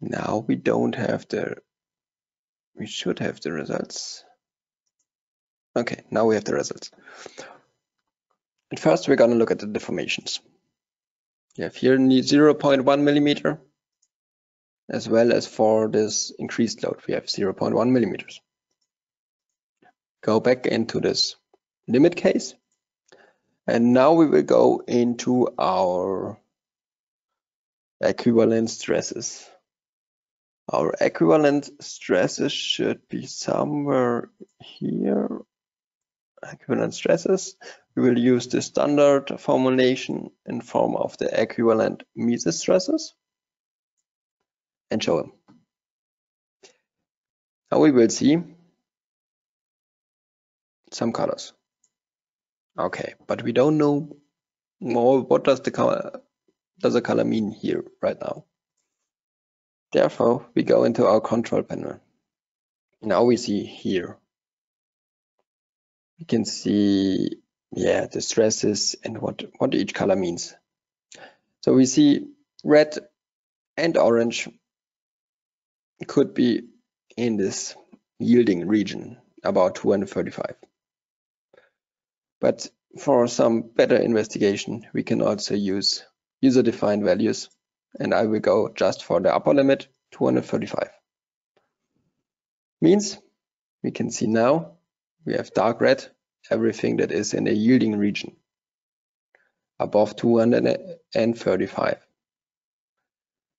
now we don't have we should have the results. Okay, now we have the results. At first, we're going to look at the deformations. You have here 0.1 millimeter, as well as for this increased load, we have 0.1 millimeters. Go back into this limit case. And now we will go into our equivalent stresses. Our equivalent stresses should be somewhere here. Equivalent stresses. We will use the standard formulation in form of the equivalent MES stresses and show them. Now we will see some colors. Okay, but we don't know more what does the color mean here right now. Therefore, we go into our control panel. Now we see here. We can see, yeah, the stresses and what each color means. So we see red and orange could be in this yielding region, about 235. But for some better investigation, we can also use user-defined values, and I will go just for the upper limit, 235. Means we can see now we have dark red, everything that is in the yielding region, above 235.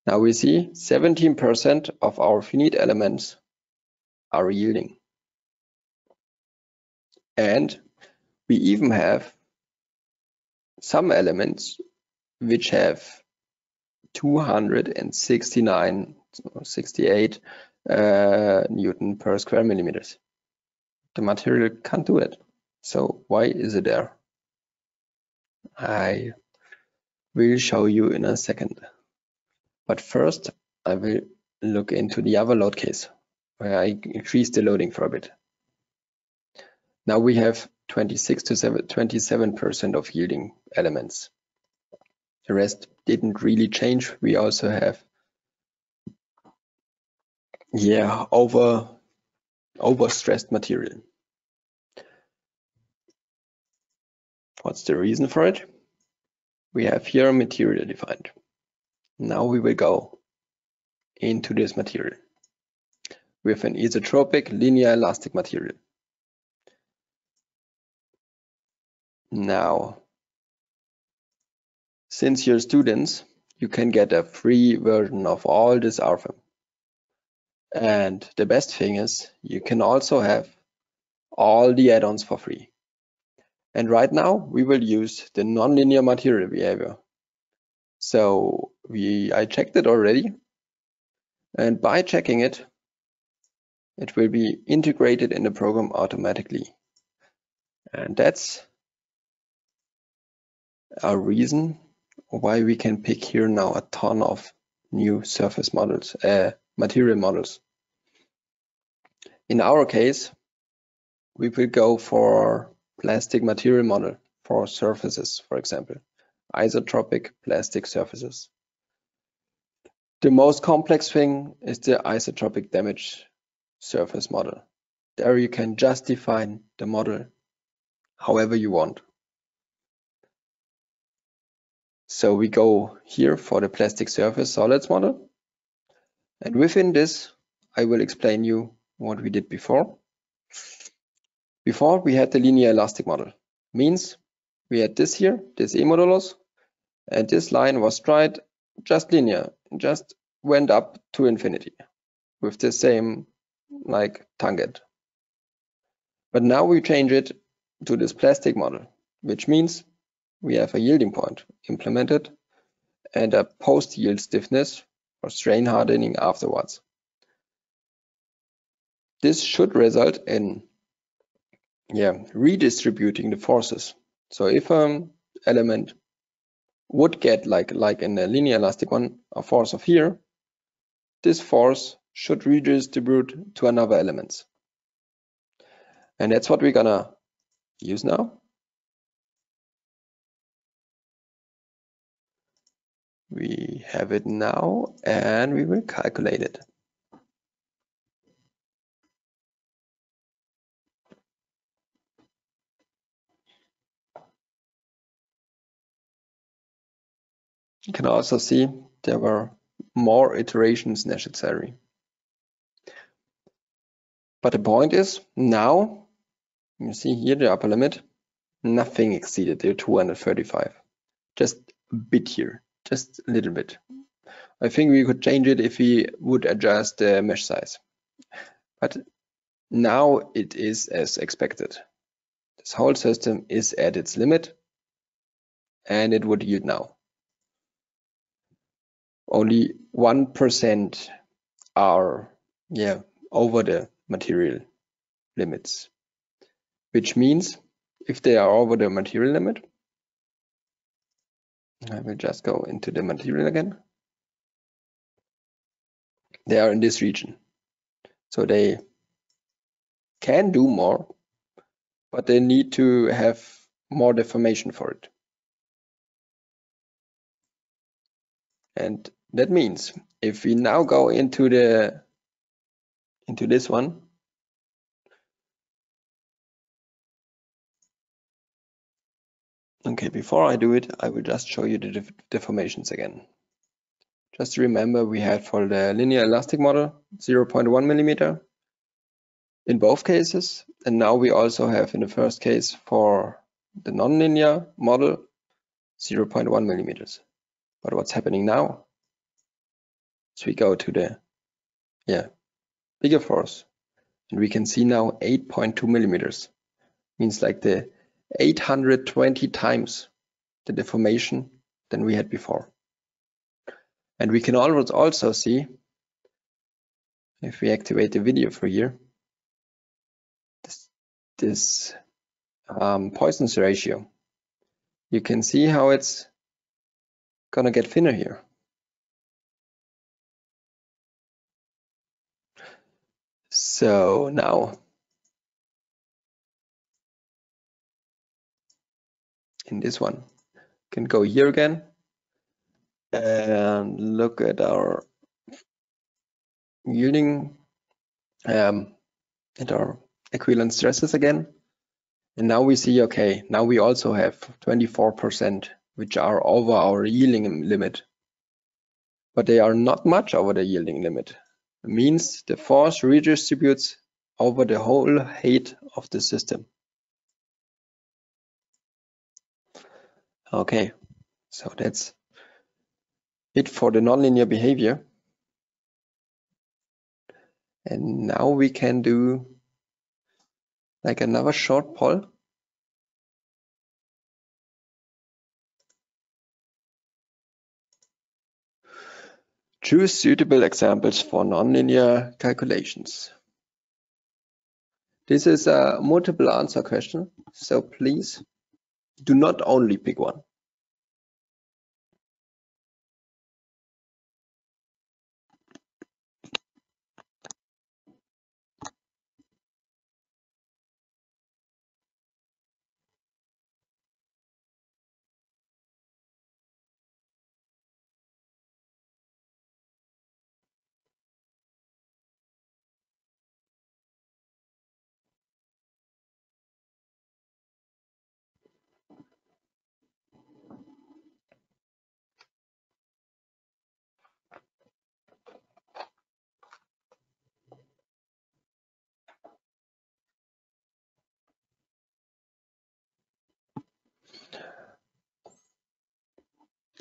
Now we see 17% of our finite elements are yielding. And we even have some elements which have 269 or 68 Newton per square millimeters. The material can't do it. So why is it there? I will show you in a second. But first, I will look into the other load case, where I increase the loading for a bit. Now we have 26 to 27% of yielding elements. The rest didn't really change. We also have, yeah, overstressed material. What's the reason for it? We have here material defined. Now we will go into this material with an isotropic linear elastic material. Now, since you're students, you can get a free version of all this RFEM. And the best thing is you can also have all the add-ons for free. And right now we will use the nonlinear material behavior. So I checked it already, and by checking it, it will be integrated in the program automatically. And that's a reason why we can pick here now a ton of new surface models, material models. In our case, we will go for plastic material model for surfaces, for example, isotropic plastic surfaces. The most complex thing is the isotropic damage surface model. There you can just define the model however you want. So we go here for the plastic surface solids model. And within this, I will explain you what we did before. Before we had the linear elastic model. Means we had this here, this E modulus, and this line was tried just linear, just went up to infinity with the same like tangent. But now we change it to this plastic model, which means we have a yielding point implemented and a post-yield stiffness or strain hardening afterwards. This should result in redistributing the forces. So if an element would get like in the linear elastic one, a force of here, this force should redistribute to another element. And that's what we're gonna use now. We have it now and we will calculate it. You can also see there were more iterations necessary. But the point is, now, you see here the upper limit, nothing exceeded the 235. Just a bit here, just a little bit. I think we could change it if we would adjust the mesh size. But now it is as expected. This whole system is at its limit, and it would yield now. Only 1% are over the material limits, which means if they are over the material limit, I will just go into the material again. They are in this region, so they can do more, but they need to have more deformation for it. And that means if we now go into this one, okay, before I do it, I will just show you the deformations again. Just remember we had for the linear elastic model 0.1 millimeter in both cases, and now we also have in the first case for the nonlinear model 0.1 millimeters. But what's happening now? So we go to the bigger force, and we can see now 8.2 millimeters. Means like the 820 times the deformation than we had before. And we can always also see, if we activate the video for here, this Poisson's ratio. You can see how it's gonna get thinner here. So now, in this one, can go here again and look at our yielding, at our equivalent stresses again. And now we see, okay, now we also have 24%, which are over our yielding limit. But they are not much over the yielding limit. It means the force redistributes over the whole height of the system. Okay, so that's it for the nonlinear behavior. And now we can do like another short poll. Choose suitable examples for nonlinear calculations. This is a multiple answer question, so please do not only pick one.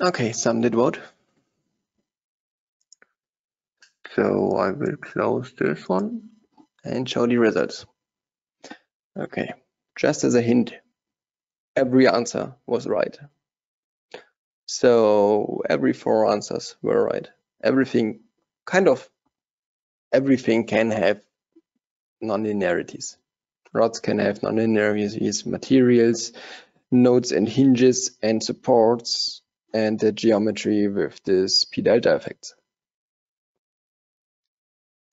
Okay, some did vote. So I will close this one and show the results. Okay, just as a hint, every answer was right. So every 4 answers were right. Everything can have nonlinearities. Rods can have nonlinearities, materials, nodes and hinges and supports, and the geometry with this p delta effect.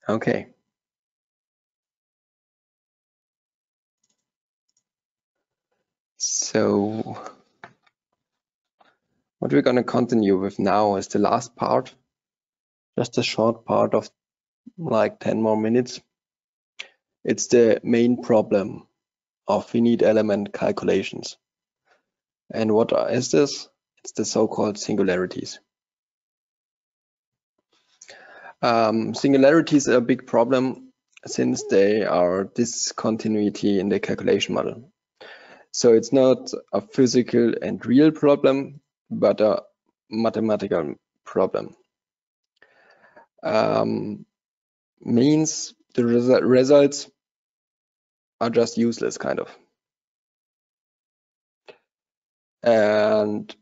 Okay. So What we're going to continue with now is the last part, just a short part of like 10 more minutes. It's the main problem of finite element calculations. And what is this? It's the so-called singularities. Singularities are a big problem since they are discontinuity in the calculation model. So it's not a physical and real problem, but a mathematical problem. Means the results are just useless, kind of. And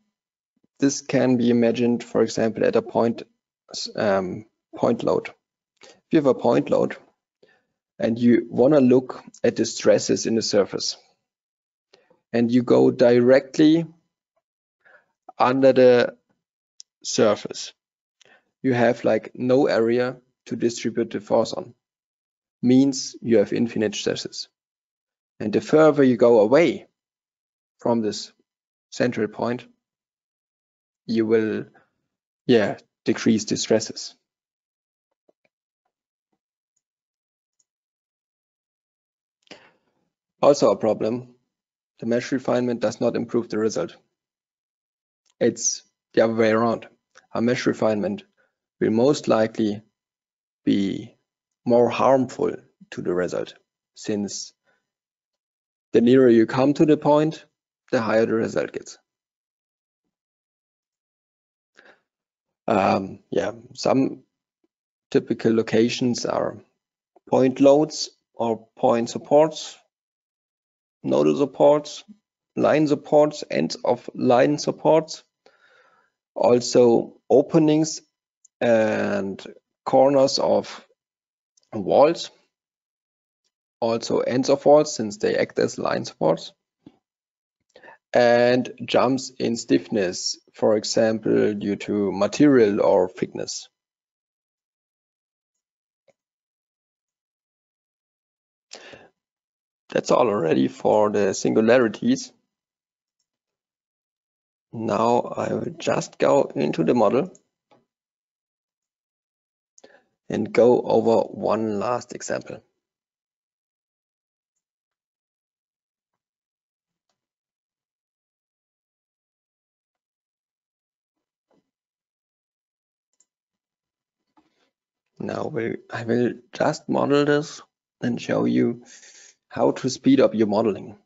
this can be imagined, for example, at a point load. If you have a point load and you want to look at the stresses in the surface, and you go directly under the surface, you have like no area to distribute the force on. Means you have infinite stresses. And the further you go away from this central point, you will decrease the stresses. Also a problem, the mesh refinement does not improve the result. It's the other way around. A mesh refinement will most likely be more harmful to the result, since the nearer you come to the point, the higher the result gets. Some typical locations are point loads or point supports, nodal supports, line supports, ends of line supports, also openings and corners of walls, also ends of walls since they act as line supports, and jumps in stiffness, for example, due to material or thickness. That's all already for the singularities. Now I will just go into the model and go over one last example. Now I will just model this and show you how to speed up your modeling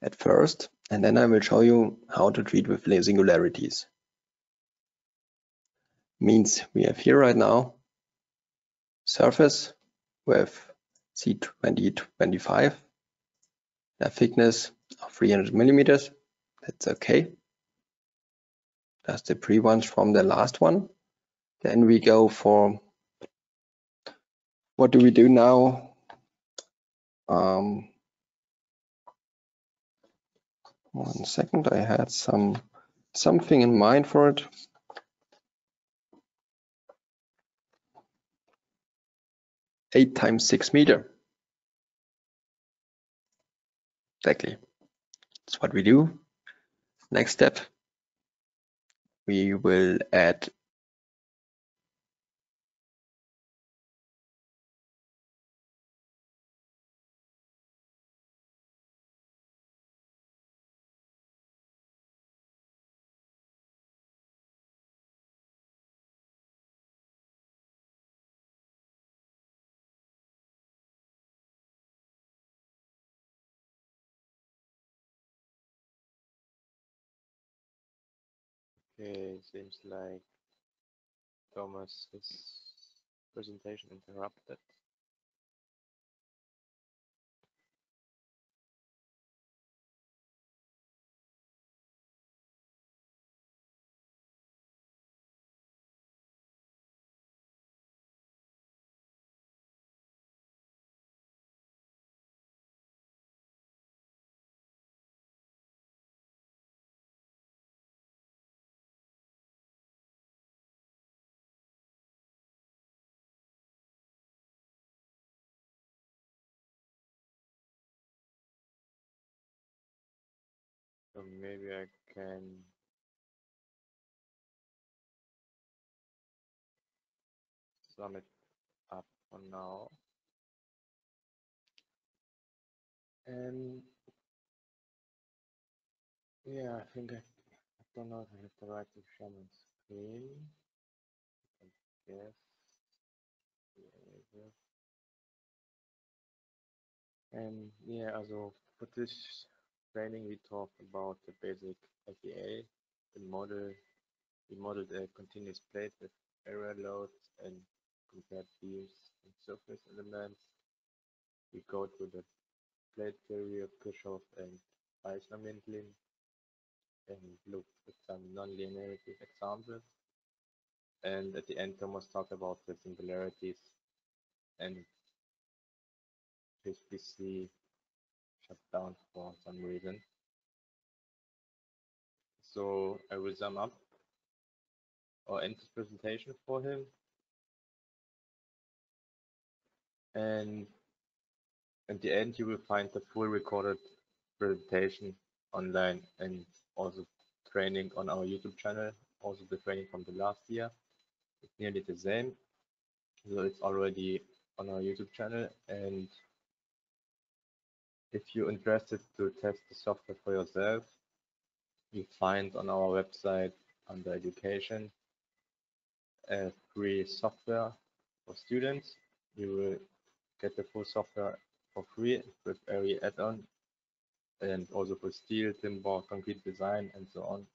at first, and then I will show you how to treat with singularities. Means we have here right now surface with C2025, a thickness of 300 millimeters. That's okay. That's the pre ones from the last one. Then we go for, what do we do now? One second, I had something in mind for it. Eight times 6 meters. Exactly. That's what we do. Next step, we will add Okay, seems like Thomas's presentation interrupted. So maybe I can sum it up for now. And yeah, I think I don't know if I have the right to share my screen. Yes. And yeah, also for this training we talked about the basic FEA, the model. We modeled a continuous plate with area loads and compared views and surface elements. We go through the plate theory of Kirchhoff and Eichner-Mindlin and look at some non-linearity examples. And at the end, Thomas talked about the singularities and his PC shut down for some reason. So I will sum up or end this presentation for him. And at the end, you will find the full recorded presentation online and also training on our YouTube channel. Also the training from the last year. It's nearly the same. So it's already on our YouTube channel. And if you're interested to test the software for yourself, you find on our website under education a free software for students. You will get the full software for free with every add-on and also for steel, timber, concrete design and so on.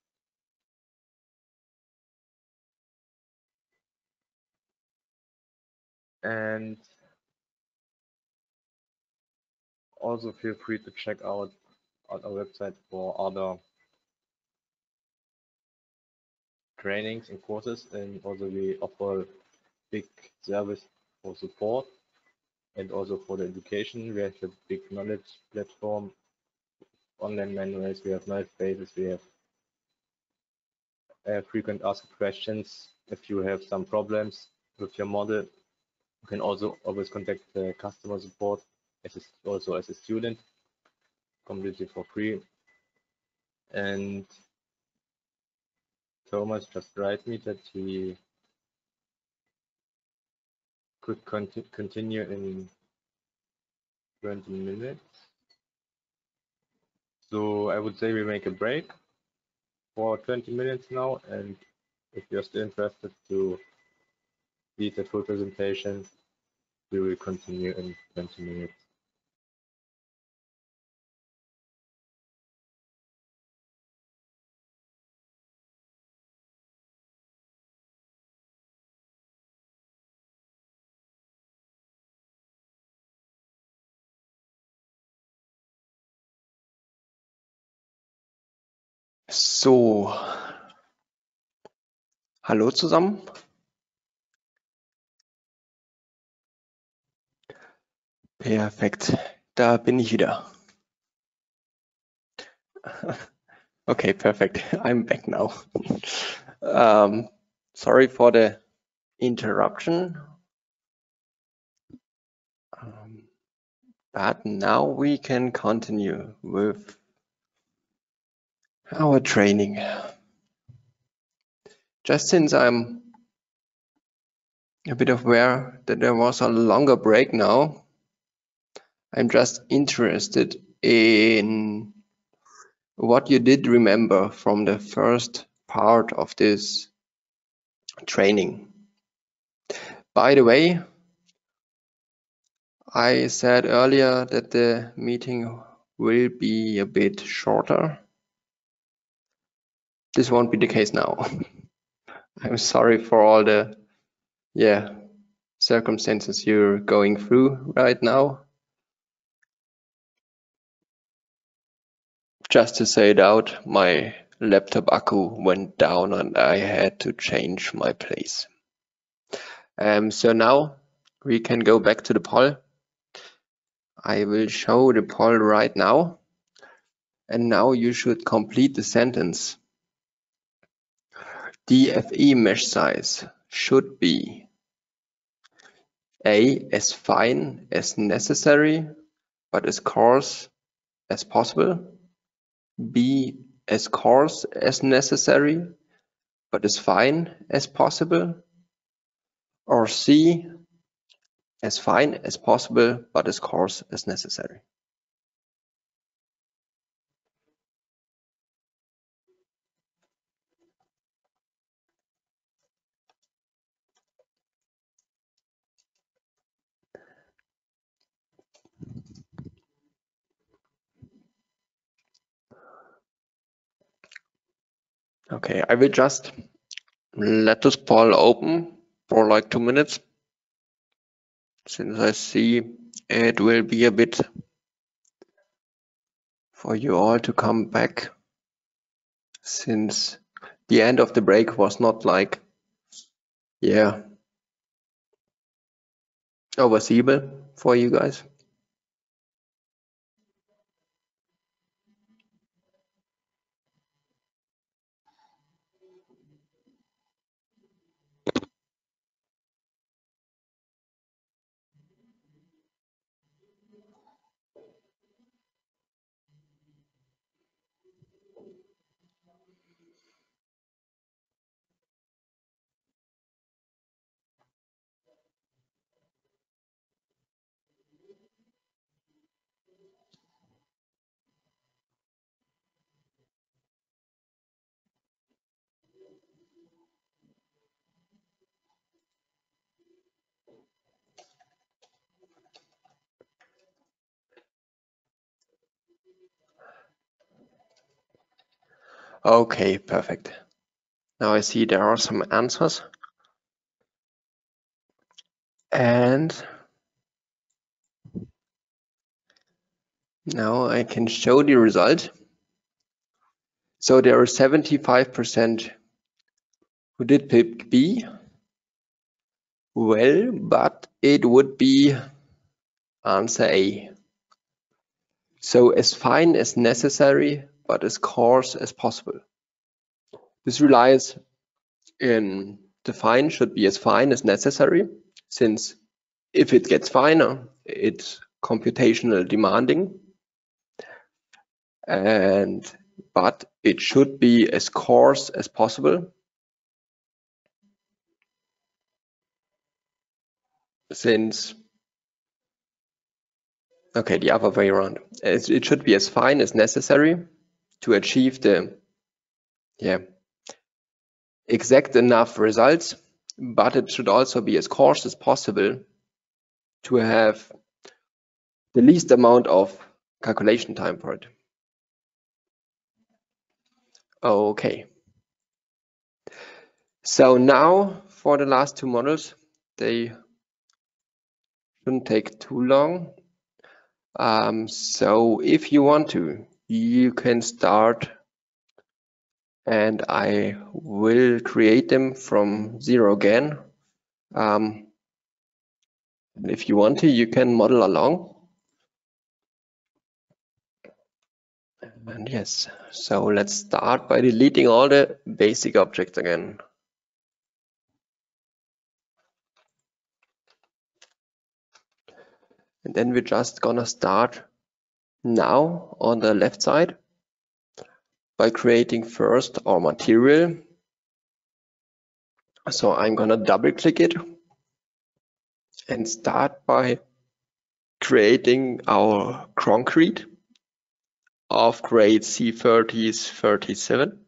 And also feel free to check out our website for other trainings and courses, and also we offer big service for support and also for the education. We have a big knowledge platform, online manuals, we have knowledge bases, we have frequent asked questions. If you have some problems with your model, you can also always contact the customer support also as a student, completely for free. And Thomas just write me that he could continue in 20 minutes. So I would say we make a break for 20 minutes now, and if you're still interested to see the full presentation, we will continue in 20 minutes. So, hallo zusammen. Perfekt, da bin ich wieder. Okay, perfect. I'm back now. Sorry for the interruption. But now we can continue with our training. Just since I'm a bit aware that there was a longer break now, I'm just interested in what you did remember from the first part of this training. By the way, I said earlier that the meeting will be a bit shorter. This won't be the case now. I'm sorry for all the circumstances you're going through right now. Just to say it out, my laptop accu went down and I had to change my place. So now we can go back to the poll. I will show the poll right now. And now you should complete the sentence. The FE mesh size should be A, as fine as necessary, but as coarse as possible. B, as coarse as necessary, but as fine as possible. or C, as fine as possible, but as coarse as necessary? Okay, I will just let this poll open for like 2 minutes, since I see it will be a bit for you all to come back, since the end of the break was not like, yeah, overseeable for you guys. Okay, perfect. Now I see there are some answers. And now I can show the result. So there are 75% who did pick B. Well, but it would be answer A. So as fine as necessary, but as coarse as possible. This relies in the fine should be as fine as necessary, since if it gets finer, it's computational demanding. But it should be as coarse as possible, since, okay, the other way around. It should be as fine as necessary to achieve the, exact enough results, but it should also be as coarse as possible to have the least amount of calculation time for it. Okay. So now for the last two models, they shouldn't take too long. So if you want to, you can start, and I will create them from zero again. If you want to, you can model along. And yes, so let's start by deleting all the basic objects again. And then we're just gonna start now on the left side by creating first our material. So I'm gonna double click it and start by creating our concrete of grade C30s 37.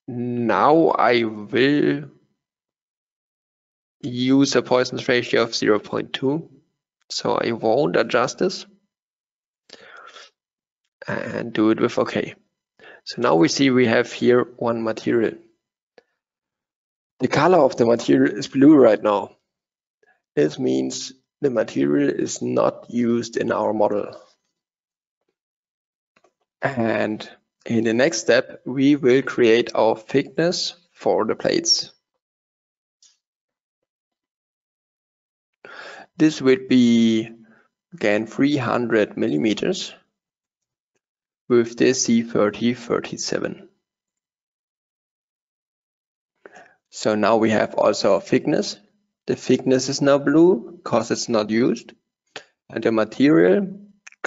Now I will use a Poisson's ratio of 0.2, so I won't adjust this and do it with OK. So now we see we have here one material. The color of the material is blue right now. This means the material is not used in our model. And in the next step, we will create our thickness for the plates. This would be, again, 300 millimeters with the C30-37. So now we have also a thickness. The thickness is now blue because it's not used. And the material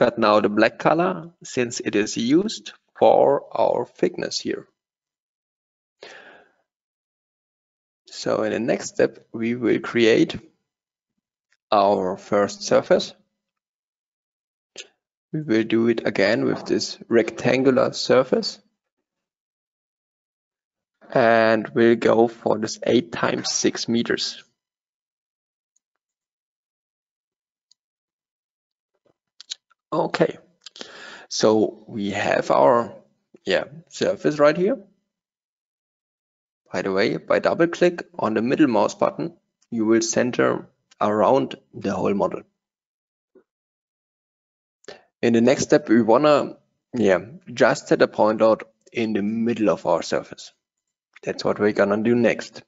got now the black color since it is used for our thickness here. So in the next step, we will create our first surface. We will do it again with this rectangular surface. And we'll go for this 8 times 6 meters. Okay, so we have our surface right here. By the way, by double click on the middle mouse button, you will center around the whole model. In the next step, we wanna just set a point out in the middle of our surface. That's what we're gonna do next.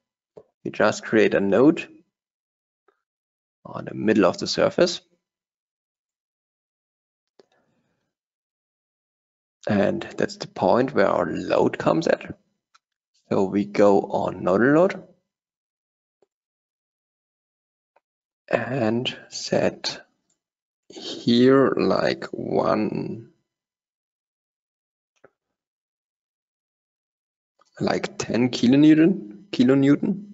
We just create a node on the middle of the surface. And that's the point where our load comes at. So we go on nodal load and set here like 10 kilonewton.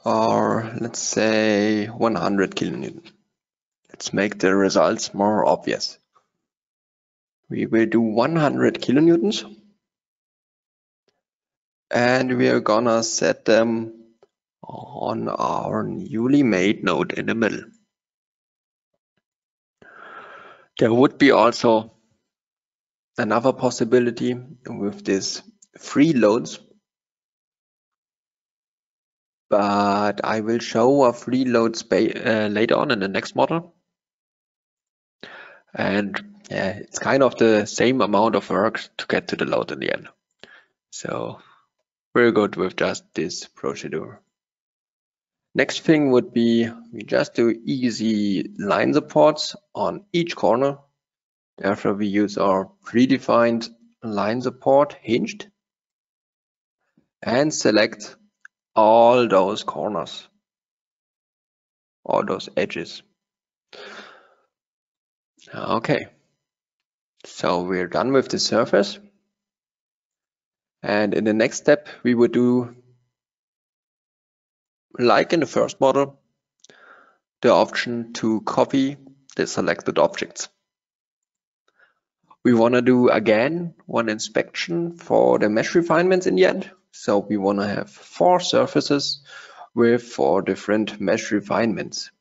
Or let's say 100 kilonewton. Let's make the results more obvious. We will do 100 kilonewtons and we are gonna set them on our newly made node in the middle. There would be also another possibility with this free loads, but I will show a free load later on in the next model. And it's kind of the same amount of work to get to the load in the end. So we're good with just this procedure. Next thing would be we just do easy line supports on each corner. Therefore, we use our predefined line support hinged and select all those corners, all those edges. Okay, so we're done with the surface. And in the next step, we would do, like in the first model, the option to copy the selected objects. We want to do again one inspection for the mesh refinements in the end. So we want to have 4 surfaces with 4 different mesh refinements.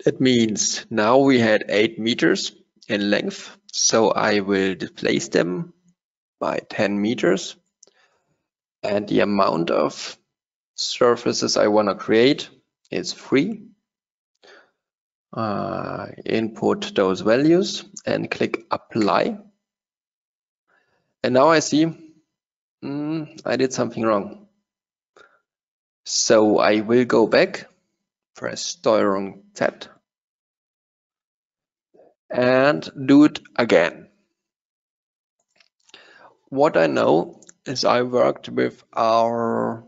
That means now we had 8 meters in length. So I will displace them by 10 meters. And the amount of surfaces I want to create is 3. Input those values and click apply. And now I see I did something wrong. So I will go back, press Steuerung Z and do it again. What I know is I worked with our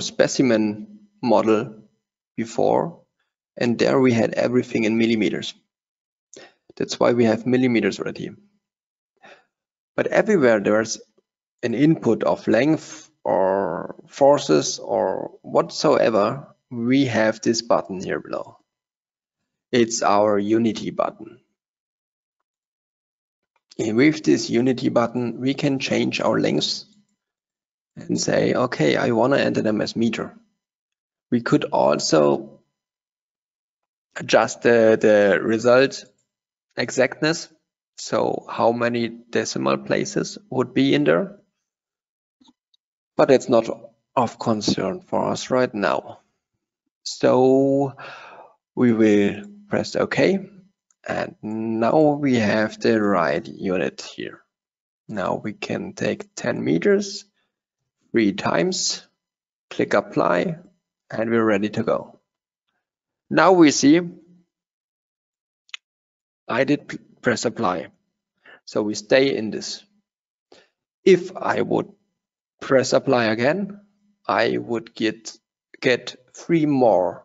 specimen model before, and there we had everything in millimeters. That's why we have millimeters right here. But everywhere there's an input of length or forces or whatsoever, we have this button here below. It's our unity button. And with this unity button, we can change our lengths and say, okay, I want to enter them as meter. We could also adjust the result exactness. So how many decimal places would be in there? But it's not of concern for us right now. So we will press OK. And now we have the right unit here. Now we can take 10 meters 3 times, click apply, and we're ready to go. Now we see I did press apply. So we stay in this. If I would press apply again, I would get 3 more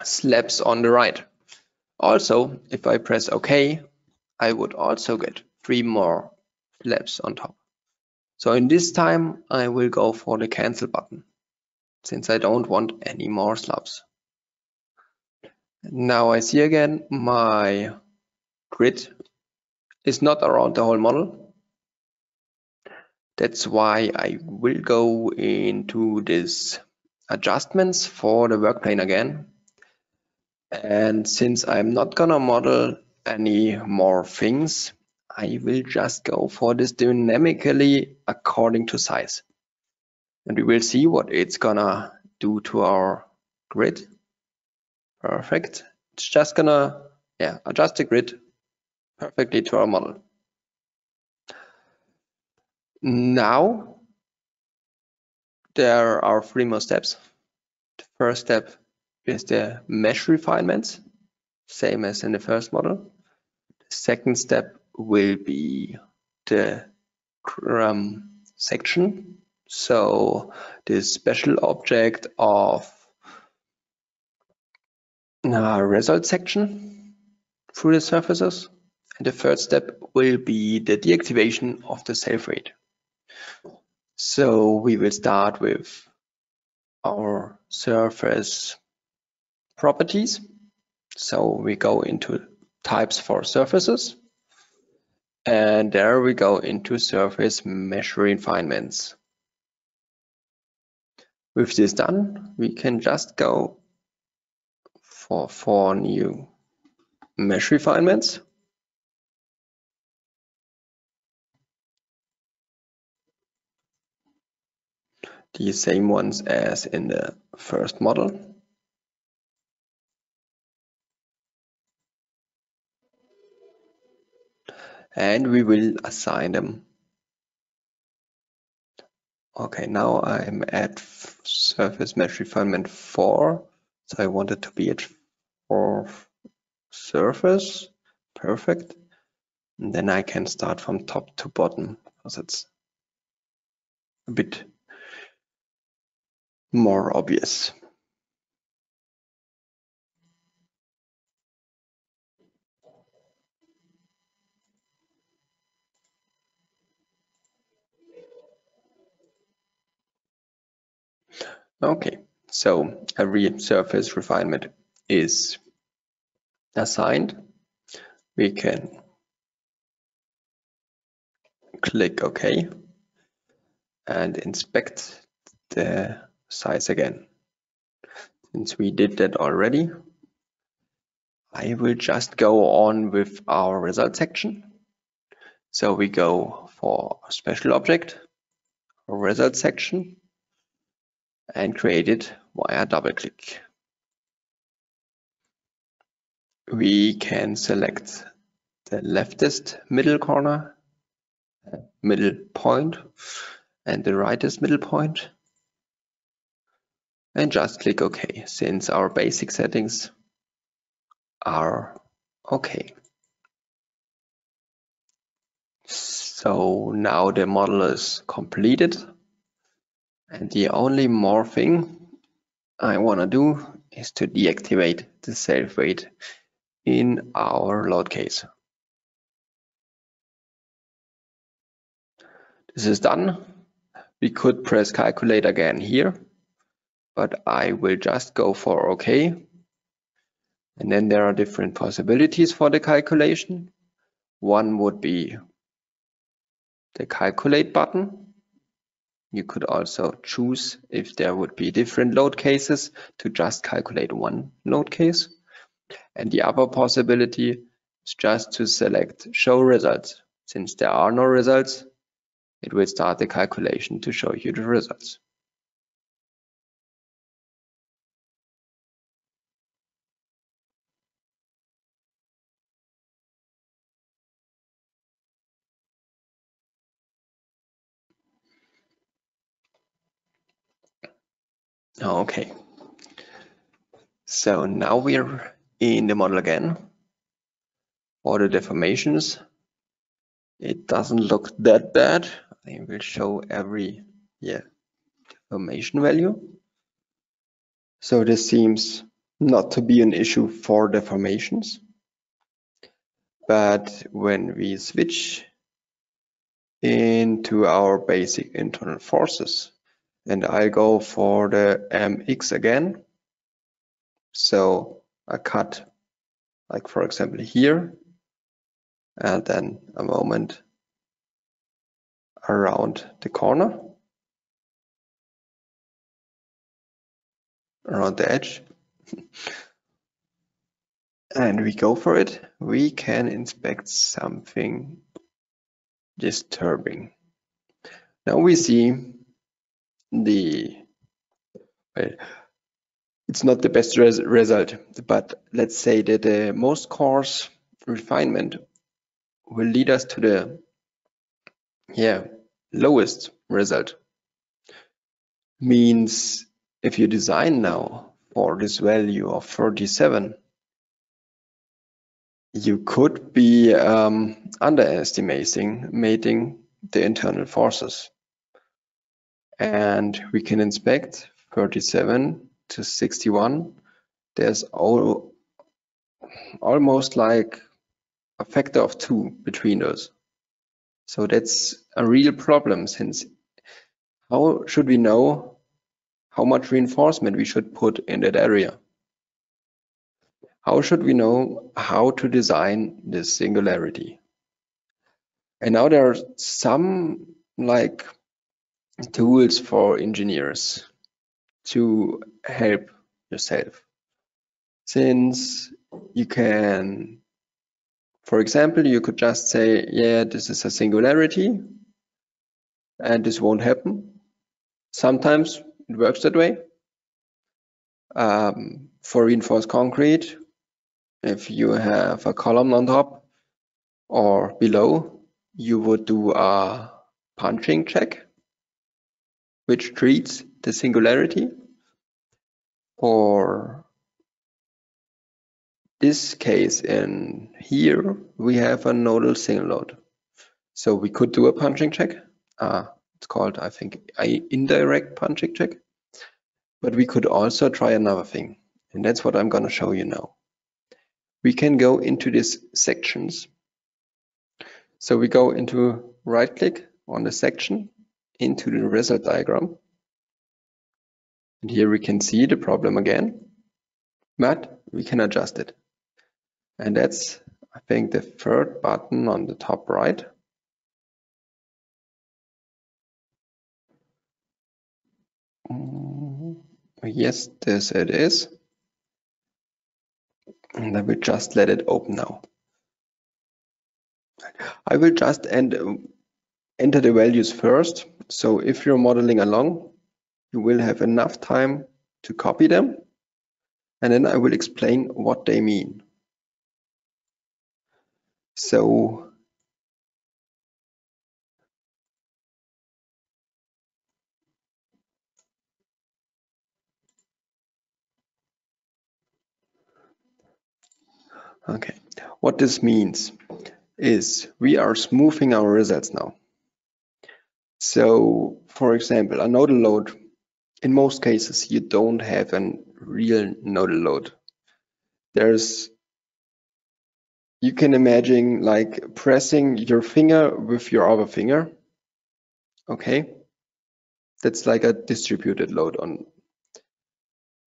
slabs on the right. Also, if I press OK, I would also get 3 more slabs on top. So in this time, I will go for the cancel button, since I don't want any more slabs. Now I see again my grid is not around the whole model. That's why I will go into this adjustments for the work plane again. And since I'm not gonna model any more things, I will just go for this dynamically according to size. And we will see what it's gonna do to our grid. Perfect. It's just gonna adjust the grid perfectly to our model. Now there are 3 more steps. The first step is the mesh refinements, same as in the first model. The second step will be the section, so this special object of result section through the surfaces. And the third step will be the deactivation of the self rate. So we will start with our surface properties. So we go into types for surfaces, and there we go into surface mesh refinements. With this done, we can just go for 4 new mesh refinements. The same ones as in the first model. And we will assign them. Okay, now I'm at surface mesh refinement 4. So I want it to be at 4 surface. Perfect. And then I can start from top to bottom, because it's a bit more obvious. Okay, so every surface refinement is assigned. We can click OK and inspect the size again. Since we did that already, I will just go on with our result section. So we go for a special object, a result section, and create it via double click. We can select the leftist middle corner, middle point, and the rightest middle point, and just click OK, since our basic settings are okay. So now the model is completed, and the only more thing I want to do is to deactivate the self weight in our load case. This is done. We could press calculate again here, but I will just go for OK. And then there are different possibilities for the calculation. One would be the calculate button. You could also choose if there would be different load cases to just calculate one load case. And the other possibility is just to select show results. Since there are no results, it will start the calculation to show you the results. Okay, so now we're in the model again. For the deformations, it doesn't look that bad. I will show every deformation value. So this seems not to be an issue for deformations. But when we switch into our basic internal forces, and I go for the mx again, so I cut, like for example here, and then a moment around the corner, around the edge, and we go for it, we can inspect something disturbing. Now we see it's not the best result, but let's say that the most coarse refinement will lead us to the lowest result. Means if you design now for this value of 37, you could be underestimating the internal forces. And we can inspect 37 to 61. There's almost like a factor of 2 between those. So that's a real problem, since how should we know how much reinforcement we should put in that area? How should we know how to design this singularity? And now there are some like tools for engineers to help yourself. Since you can, for example, you could just say, yeah, this is a singularity and this won't happen. Sometimes it works that way. For reinforced concrete, if you have a column on top or below, you would do a punching check, which treats the singularity. For this case in here, we have a nodal single load. So we could do a punching check. It's called, I think, an indirect punching check. But we could also try another thing. And that's what I'm going to show you now. We can go into these sections. So we go into right click on the section, into the result diagram. And here we can see the problem again, but we can adjust it. And that's, I think, the third button on the top right. Yes, this it is. And I will just let it open now. I will just enter the values first. So if you're modeling along, you will have enough time to copy them. And then I will explain what they mean. So okay, what this means is we are smoothing our results now. So for example, a nodal load, in most cases, you don't have a real nodal load. You can imagine like pressing your finger with your other finger. Okay, that's like a distributed load on.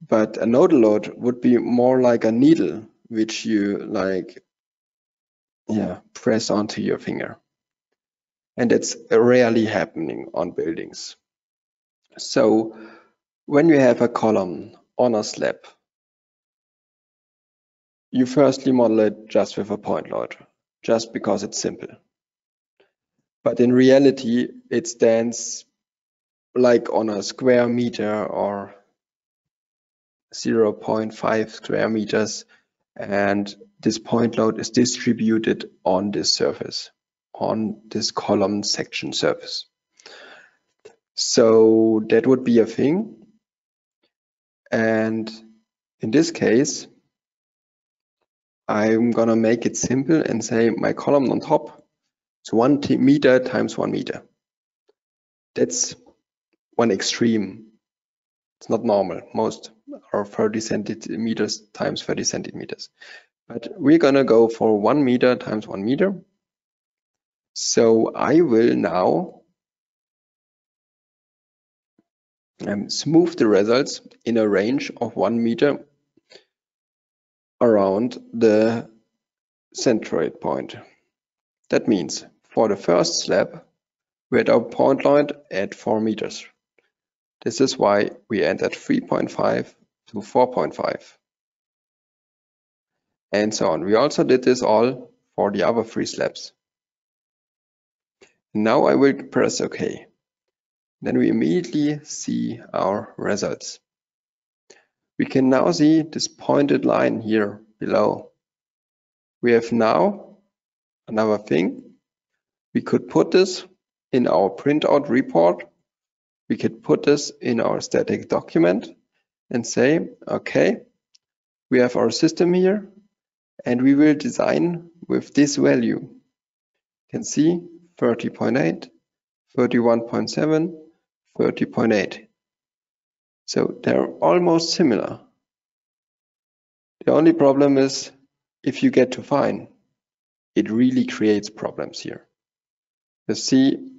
But a nodal load would be more like a needle, which you like, press onto your finger. And it's rarely happening on buildings. So when you have a column on a slab, you firstly model it just with a point load, just because it's simple. But in reality, it stands like on a square meter or 0.5 square meters, and this point load is distributed on this surface, on this column section surface. So that would be a thing. And in this case, I'm gonna make it simple and say my column on top is 1 meter times 1 meter. That's one extreme. It's not normal. Most are 30 centimeters times 30 centimeters. But we're gonna go for 1 meter times 1 meter. So I will now smooth the results in a range of 1 meter around the centroid point. That means for the first slab, we had our point line at 4 meters. This is why we end at 3.5 to 4.5. And so on. We also did this all for the other 3 slabs. Now I will press OK. Then we immediately see our results. We can now see this pointed line here below. We have now another thing. We could put this in our printout report. We could put this in our static document and say, okay, we have our system here and we will design with this value. You can see 30.8, 31.7, 30.8. So they're almost similar. The only problem is if you get too fine, it really creates problems here. You see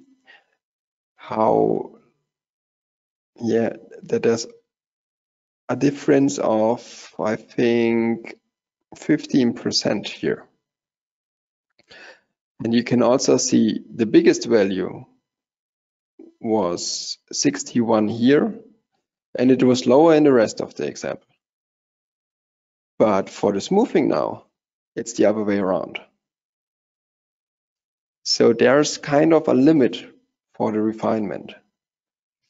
how, that there's a difference of, I think, 15% here. And you can also see the biggest value was 61 here, and it was lower in the rest of the example. But for the smoothing now, it's the other way around. So there's kind of a limit for the refinement.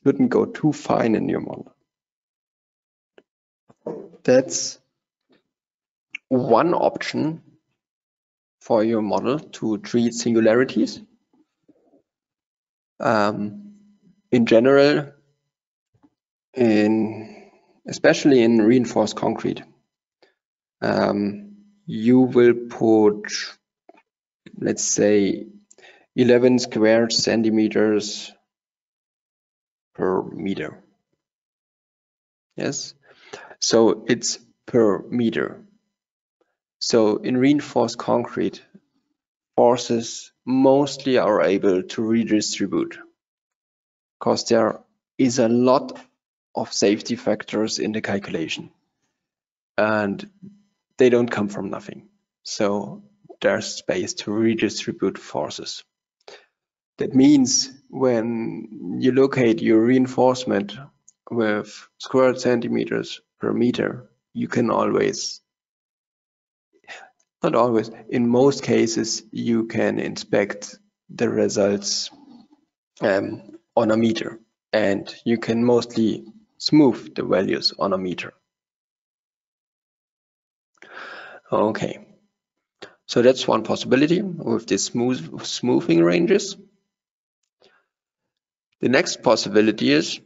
Shouldn't go too fine in your model. That's one option for your model to treat singularities. In general, especially in reinforced concrete, you will put, let's say, 11 square centimeters per meter. Yes, so it's per meter. So in reinforced concrete, forces mostly are able to redistribute because there is a lot of safety factors in the calculation and they don't come from nothing. So there's space to redistribute forces. That means when you locate your reinforcement with square centimeters per meter, you can always, not always, in most cases, you can inspect the results on a meter, and you can mostly smooth the values on a meter. Okay, so that's one possibility with the smoothing ranges. The next possibility is,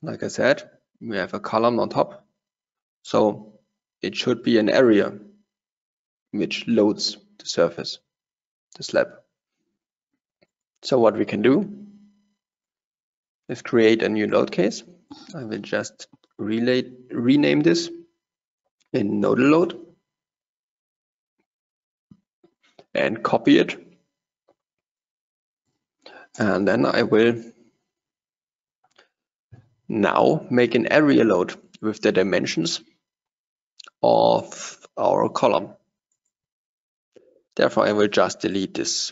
like I said, we have a column on top, so it should be an area which loads the surface, the slab. So what we can do is create a new load case. I will just rename this in nodal load and copy it. And then I will now make an area load with the dimensions of our column. Therefore, I will just delete this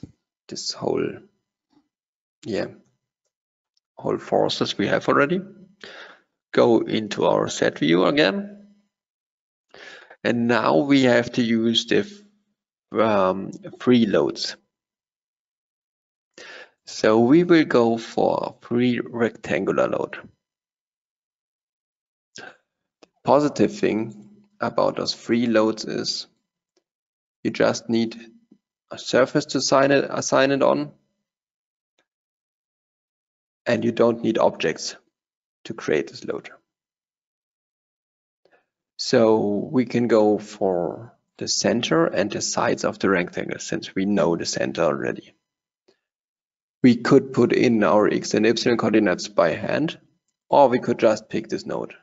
whole forces we have already. Go into our set view again. And now we have to use the free loads. So we will go for a free rectangular load. The positive thing about those free loads is you just need a surface to assign it on, and you don't need objects to create this load. So we can go for the center and the sides of the rectangle since we know the center already. we could put in our x and y coordinates by hand, or we could just pick this node,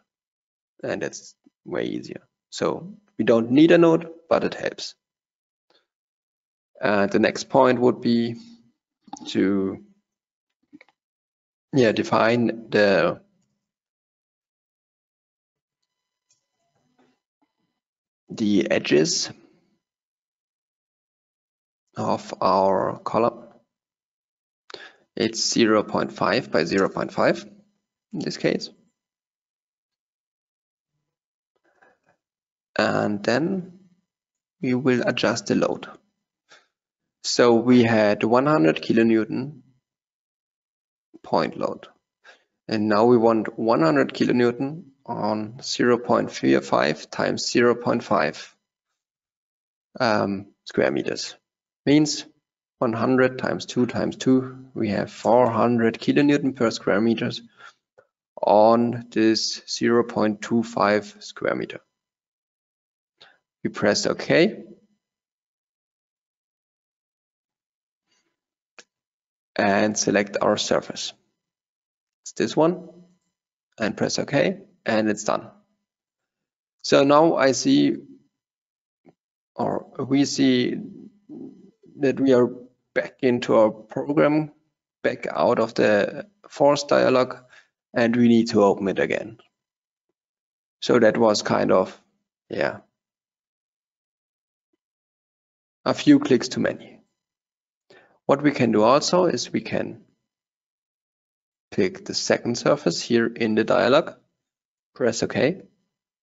and it's way easier. So we don't need a node, but it helps. The next point would be to define the edges of our column. It's 0.5 by 0.5 in this case. And then we will adjust the load. So we had 100 kilonewton point load. And now we want 100 kilonewton on 0.45 times 0.5 square meters. Means 100 times 2 times 2, we have 400 kilonewton per square meters on this 0.25 square meter. We press OK. And select our surface. It's this one. And press OK. And it's done. So now I see, or we see that we are back into our program, back out of the force dialog, and we need to open it again. So that was kind of, a few clicks too many. What we can do also is we can click the second surface here in the dialog, press OK.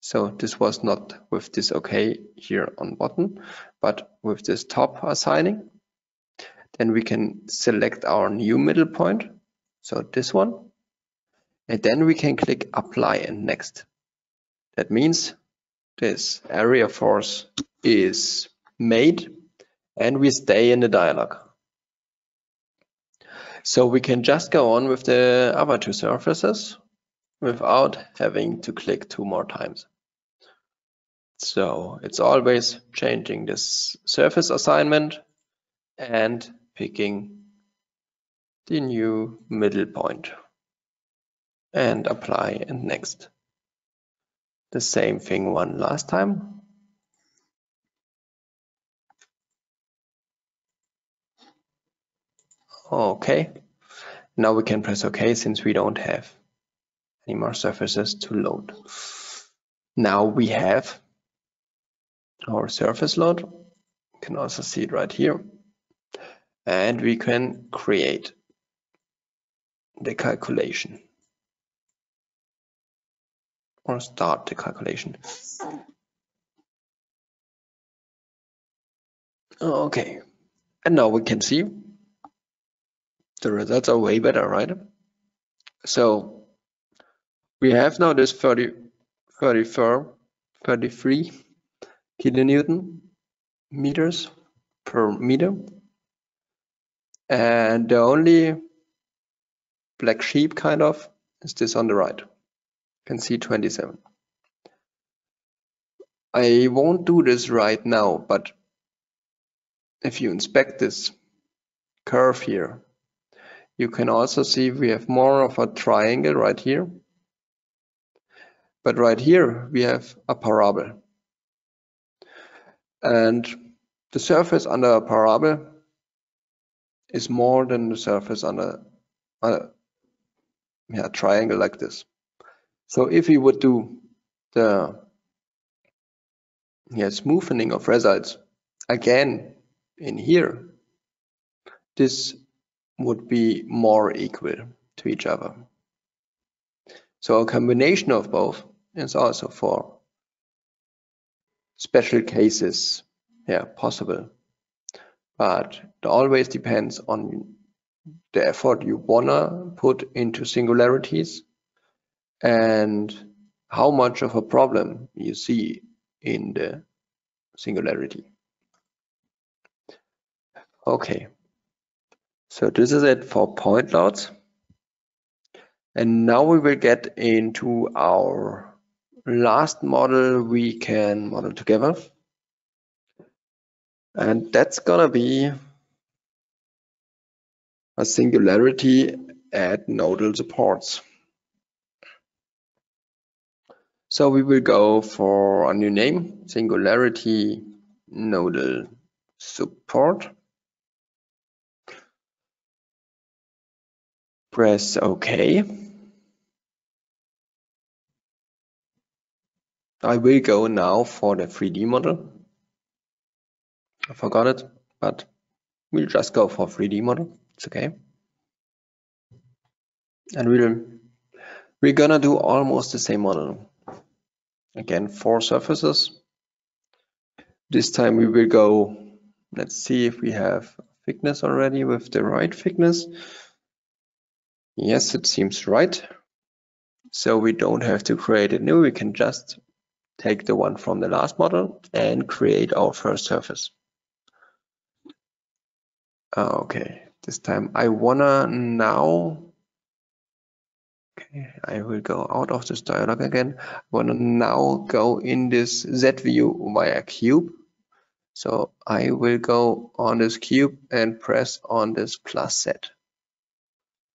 So this was not with this OK here on bottom, but with this top assigning. Then we can select our new middle point, so this one. And then we can click Apply and Next. That means this area force is made and we stay in the dialog. So we can just go on with the other two surfaces without having to click 2 more times. So it's always changing this surface assignment and picking the new middle point and apply and next. The same thing one last time. Okay, now we can press OK since we don't have any more surfaces to load. Now we have our surface load. You can also see it right here. And we can create the calculation or start the calculation. Okay, and now we can see the results are way better, right? So we have now this 33 kilonewton meters per meter, and the only black sheep kind of is this on the right. You can see 27. I won't do this right now, but if you inspect this curve here, you can also see we have more of a triangle right here. But right here we have a parabola. And the surface under a parabola is more than the surface under a triangle like this. So if we would do the smoothing of results again in here, this would be more equal to each other. So a combination of both is also for special cases possible, but it always depends on the effort you wanna put into singularities and how much of a problem you see in the singularity. Okay, so this is it for point loads. And now we will get into our last model we can model together. And that's gonna be a singularity at nodal supports. So we will go for a new name, singularity nodal support. Press OK. I will go now for the 3D model. I forgot it, but we'll just go for 3D model. It's okay. And we're gonna do almost the same model. Again, 4 surfaces. This time we will go, let's see if we have thickness already with the right thickness. Yes, it seems right. So we don't have to create a new, we can just take the one from the last model and create our first surface. Okay, this time I wanna now, okay, I will go out of this dialog again. I wanna now go in this Z view via cube. So I will go on this cube and press on this plus Z.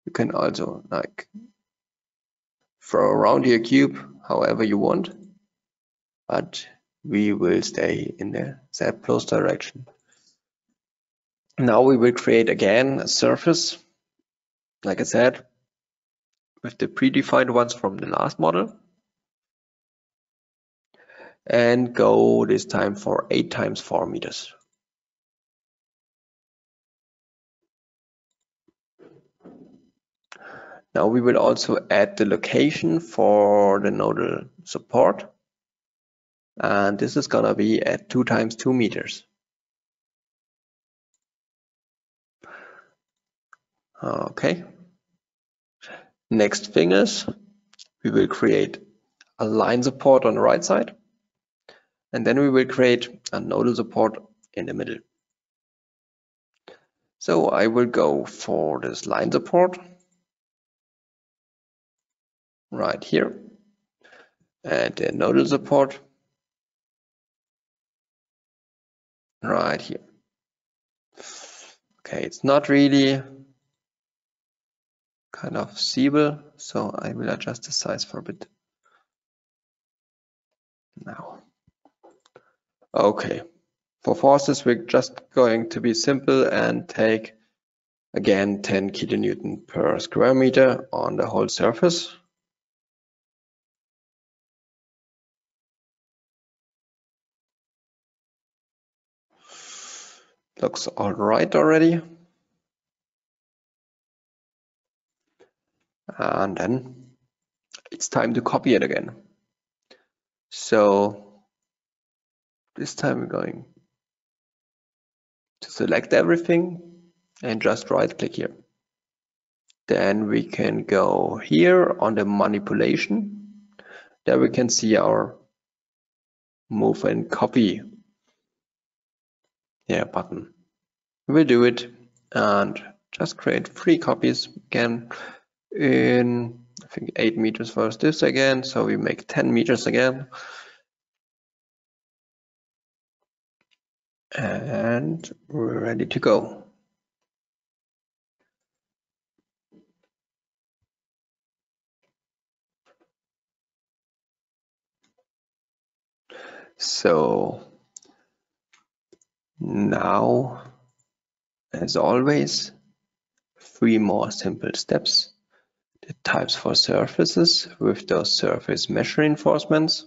You can also like throw around your cube however you want, but we will stay in the Z plus direction. Now we will create again a surface, like I said, with the predefined ones from the last model, and go this time for 8 times 4 meters. Now we will also add the location for the nodal support, and this is gonna be at 2 times 2 meters. Okay. Next thing is we will create a line support on the right side, and then we will create a nodal support in the middle. So I will go for this line support right here, and the nodal support right here. Okay, it's not really kind of seeable, so I will adjust the size for a bit now. Okay, for forces we're just going to be simple and take again 10 kilonewton per square meter on the whole surface. Looks all right already. And then it's time to copy it again. So this time we're going to select everything and just right click here. Then we can go here on the manipulation. There we can see our move and copy button. We'll do it and just create 3 copies again in I think 8 meters for this again, so we make 10 meters again. And we're ready to go. So now, as always, 3 more simple steps. The types for surfaces with those surface mesh reinforcements.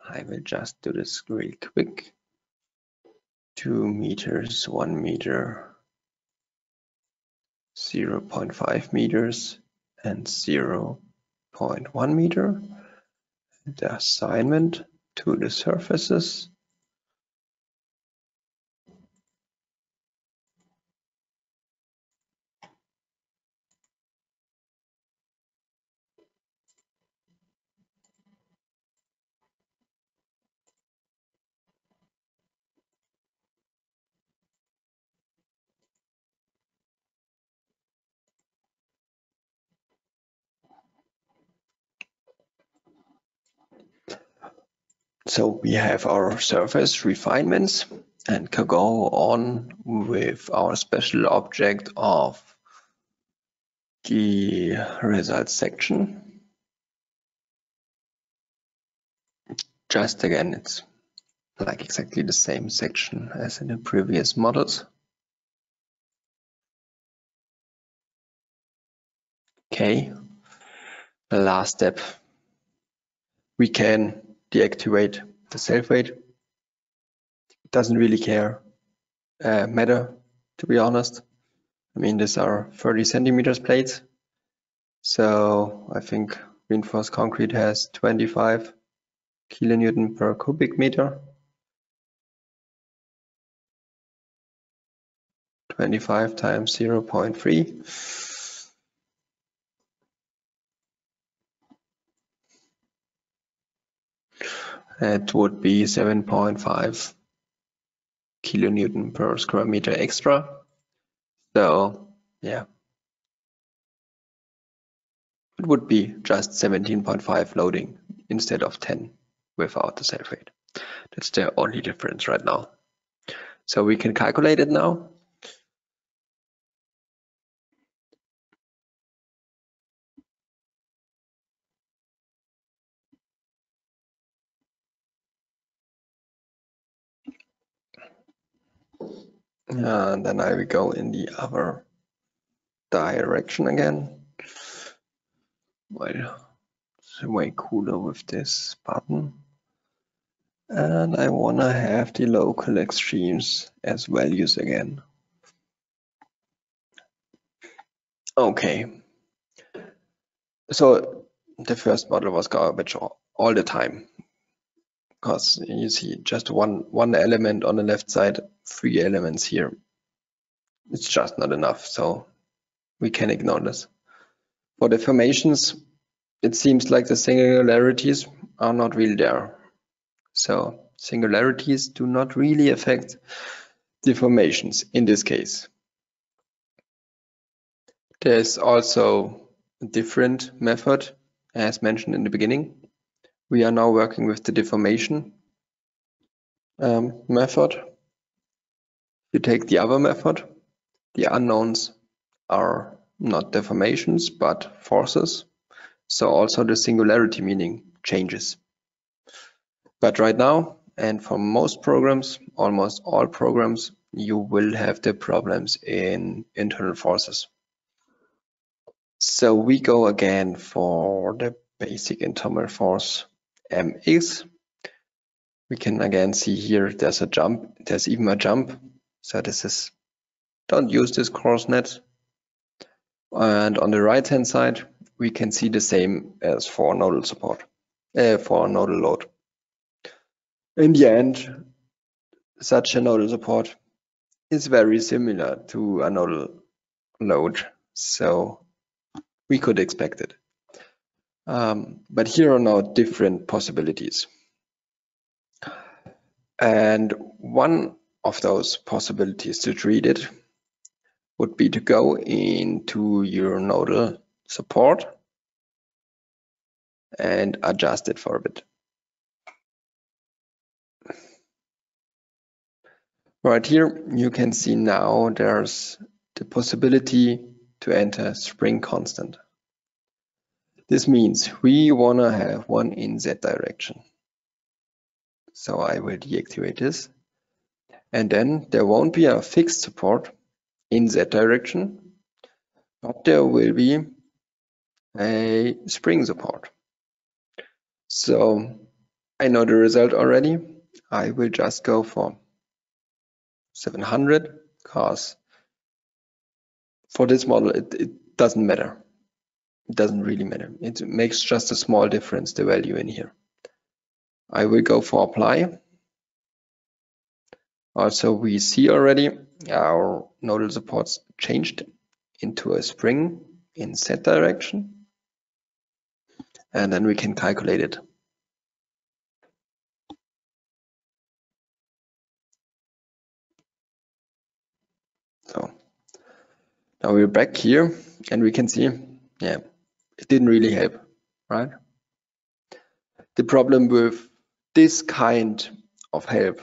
I will just do this real quick. 2 meters, 1 meter, 0.5 meters, and 0.1 meter. The assignment to the surfaces. So we have our surface refinements and can go on with our special object of the results section. Just again, it's like exactly the same section as in the previous models. Okay, the last step, we can deactivate the self-weight. It doesn't really matter, to be honest. I mean, these are 30 centimeters plates. So I think reinforced concrete has 25 kilonewton per cubic meter. 25 times 0.3. It would be 7.5 kilonewton per square meter extra. So yeah, it would be just 17.5 loading instead of 10 without the self-weight. That's the only difference right now. So we can calculate it now. And then I will go in the other direction again. Well, it's way cooler with this button. And I want to have the local extremes as values again. Okay. So the first model was garbage all the time. Because you see just one element on the left side, 3 elements here. It's just not enough, so we can ignore this. For the formations, it seems like the singularities are not really there. So singularities do not really affect the formations in this case. There's also a different method, as mentioned in the beginning. We are now working with the deformation method. If you take the other method, the unknowns are not deformations, but forces. So also the singularity meaning changes. But right now, and for most programs, almost all programs, you will have the problems in internal forces. So we go again for the basic internal force mx. We can again see here there's a jump, there's even a jump. So this is, don't use this course net. And on the right hand side, we can see the same as for nodal support, for nodal load. In the end, such a nodal support is very similar to a nodal load, so we could expect it. But here are now different possibilities. And one of those possibilities to treat it would be to go into your nodal support and adjust it for a bit. Right here, you can see now there's the possibility to enter spring constant. This means we want to have one in Z direction. So I will deactivate this. And then there won't be a fixed support in Z direction, but there will be a spring support. So I know the result already. I will just go for 700 because for this model it doesn't matter. It doesn't really matter. It makes just a small difference, the value in here. I will go for apply. Also, we see already our nodal supports changed into a spring in Z direction. And then we can calculate it. So now we're back here and we can see, yeah, it didn't really help, right? The problem with this kind of help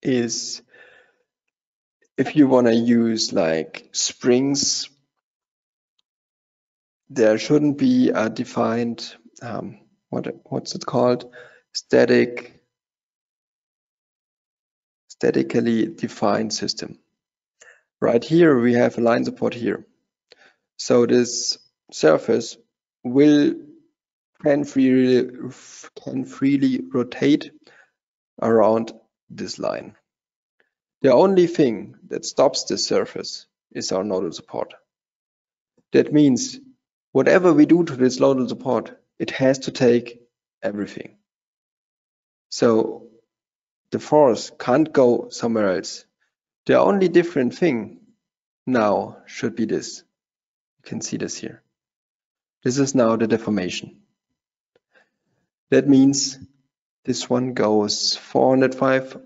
is if you want to use like springs there shouldn't be a defined, what's it called? Statically defined system. Right here, we have a line support here. So this surface can freely rotate around this line. The only thing that stops this surface is our nodal support. That means whatever we do to this nodal support, it has to take everything. So the force can't go somewhere else. The only different thing now should be this. You can see this here. This is now the deformation. That means this one goes 40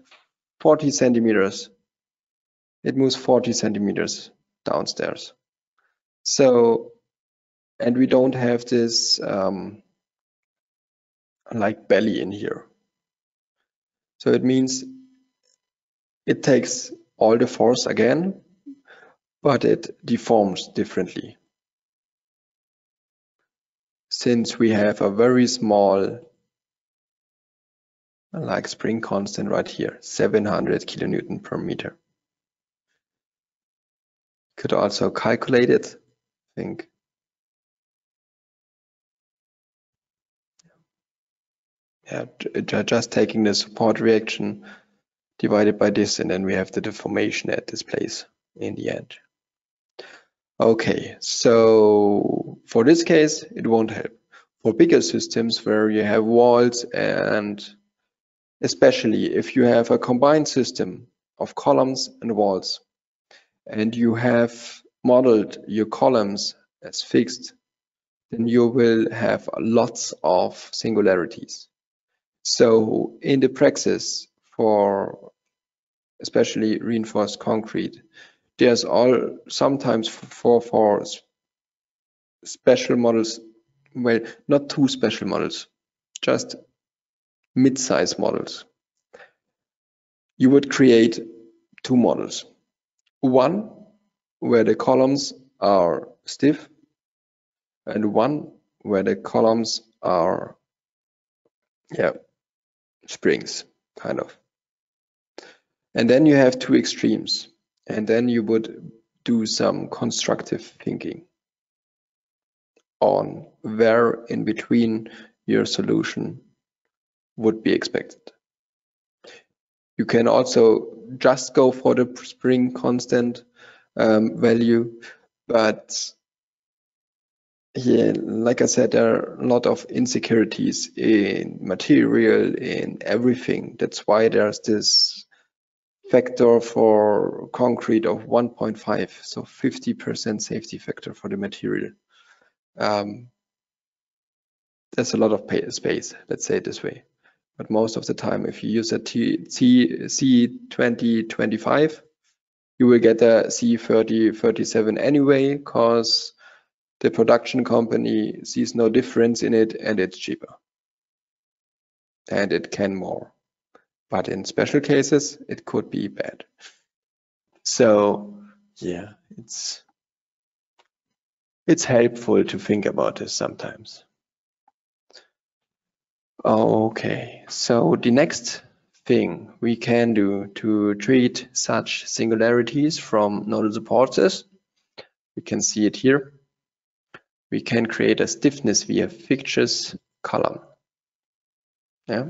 centimeters. It moves 40 centimeters downstairs. So, and we don't have this like belly in here. So it means it takes all the force again, but it deforms differently. Since we have a very small like spring constant right here, 700 kilonewton per meter. Could also calculate it, I think. Yeah, just taking the support reaction divided by this, and then we have the deformation at this place in the end. Okay, so for this case, it won't help. For bigger systems where you have walls, and especially if you have a combined system of columns and walls, and you have modeled your columns as fixed, then you will have lots of singularities. So in the praxis, for especially reinforced concrete, there's sometimes for special models, well, not two special models, just mid-size models. You would create two models. One where the columns are stiff, and one where the columns are, springs, kind of. And then you have two extremes, and then you would do some constructive thinking on where in between your solution would be expected. You can also just go for the spring constant value, but here, like I said, there are a lot of insecurities in material, in everything. That's why there's this factor for concrete of 1.5, so 50% safety factor for the material. There's a lot of space, let's say it this way. But most of the time, if you use a C2025, you will get a C3037 anyway, because the production company sees no difference in it, and it's cheaper. And it can more. But in special cases, it could be bad. So yeah, it's helpful to think about this sometimes. Okay, so the next thing we can do to treat such singularities from nodal supports is, we can see it here, we can create a stiffness via fictitious column. Yeah.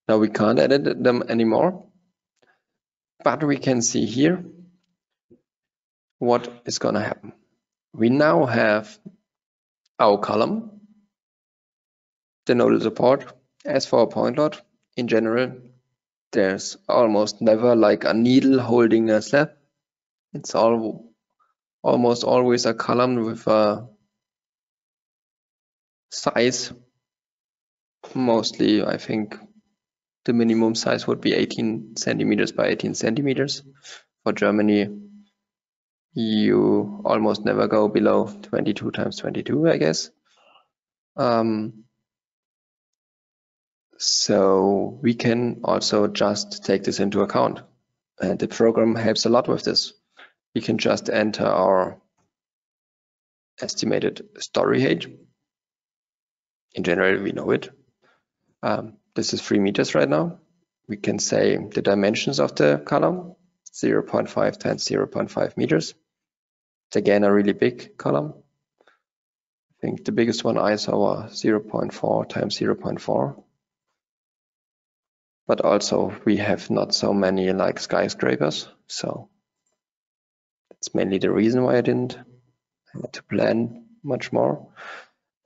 Now we can't edit them anymore, but we can see here what is going to happen. We now have our column, the nodal support. As for a point load, in general, there's almost never like a needle holding a slab. It's almost always a column with a size. Mostly, I think the minimum size would be 18 centimeters by 18 centimeters. For Germany, you almost never go below 22 times 22, I guess. So we can also just take this into account. And the program helps a lot with this. We can just enter our estimated story height. In general, we know it. This is 3 meters right now. We can say the dimensions of the column, 0.5 times 0.5 meters. It's again a really big column. I think the biggest one I saw was 0.4 times 0.4. But also we have not so many like skyscrapers, so that's mainly the reason why I didn't have to plan much more.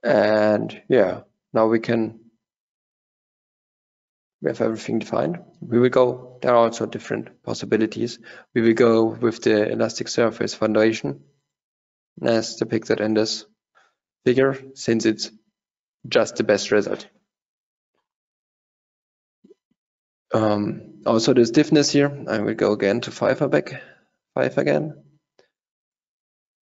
And yeah, now we have everything defined. We will go, there are also different possibilities. We will go with the elastic surface foundation as depicted in this figure, since it's just the best result. Also the stiffness here, I will go again to 5 again.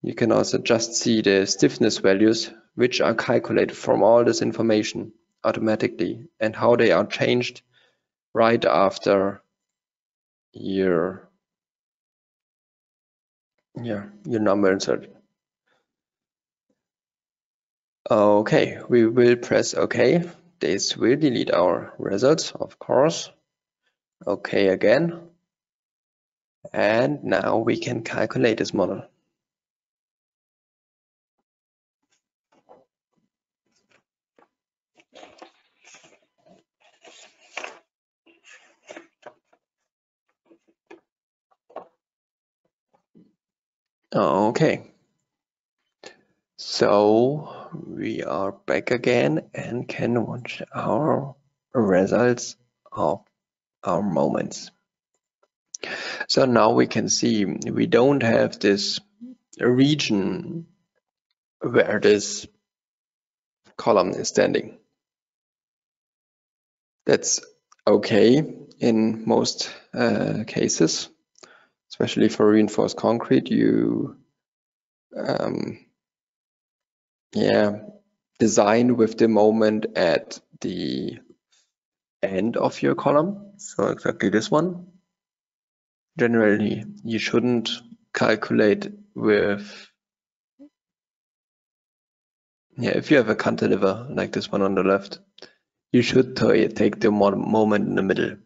You can also just see the stiffness values, which are calculated from all this information automatically, and how they are changed right after your number insert. Okay, we will press OK. This will delete our results, of course. OK again. And now we can calculate this model. Okay. So we are back again and can watch our results of our moments. So now we can see we don't have this region where this column is standing. That's okay in most cases, especially for reinforced concrete. You design with the moment at the end of your column, so exactly this one. Generally, you shouldn't calculate with, if you have a cantilever like this one on the left, you should take the moment in the middle.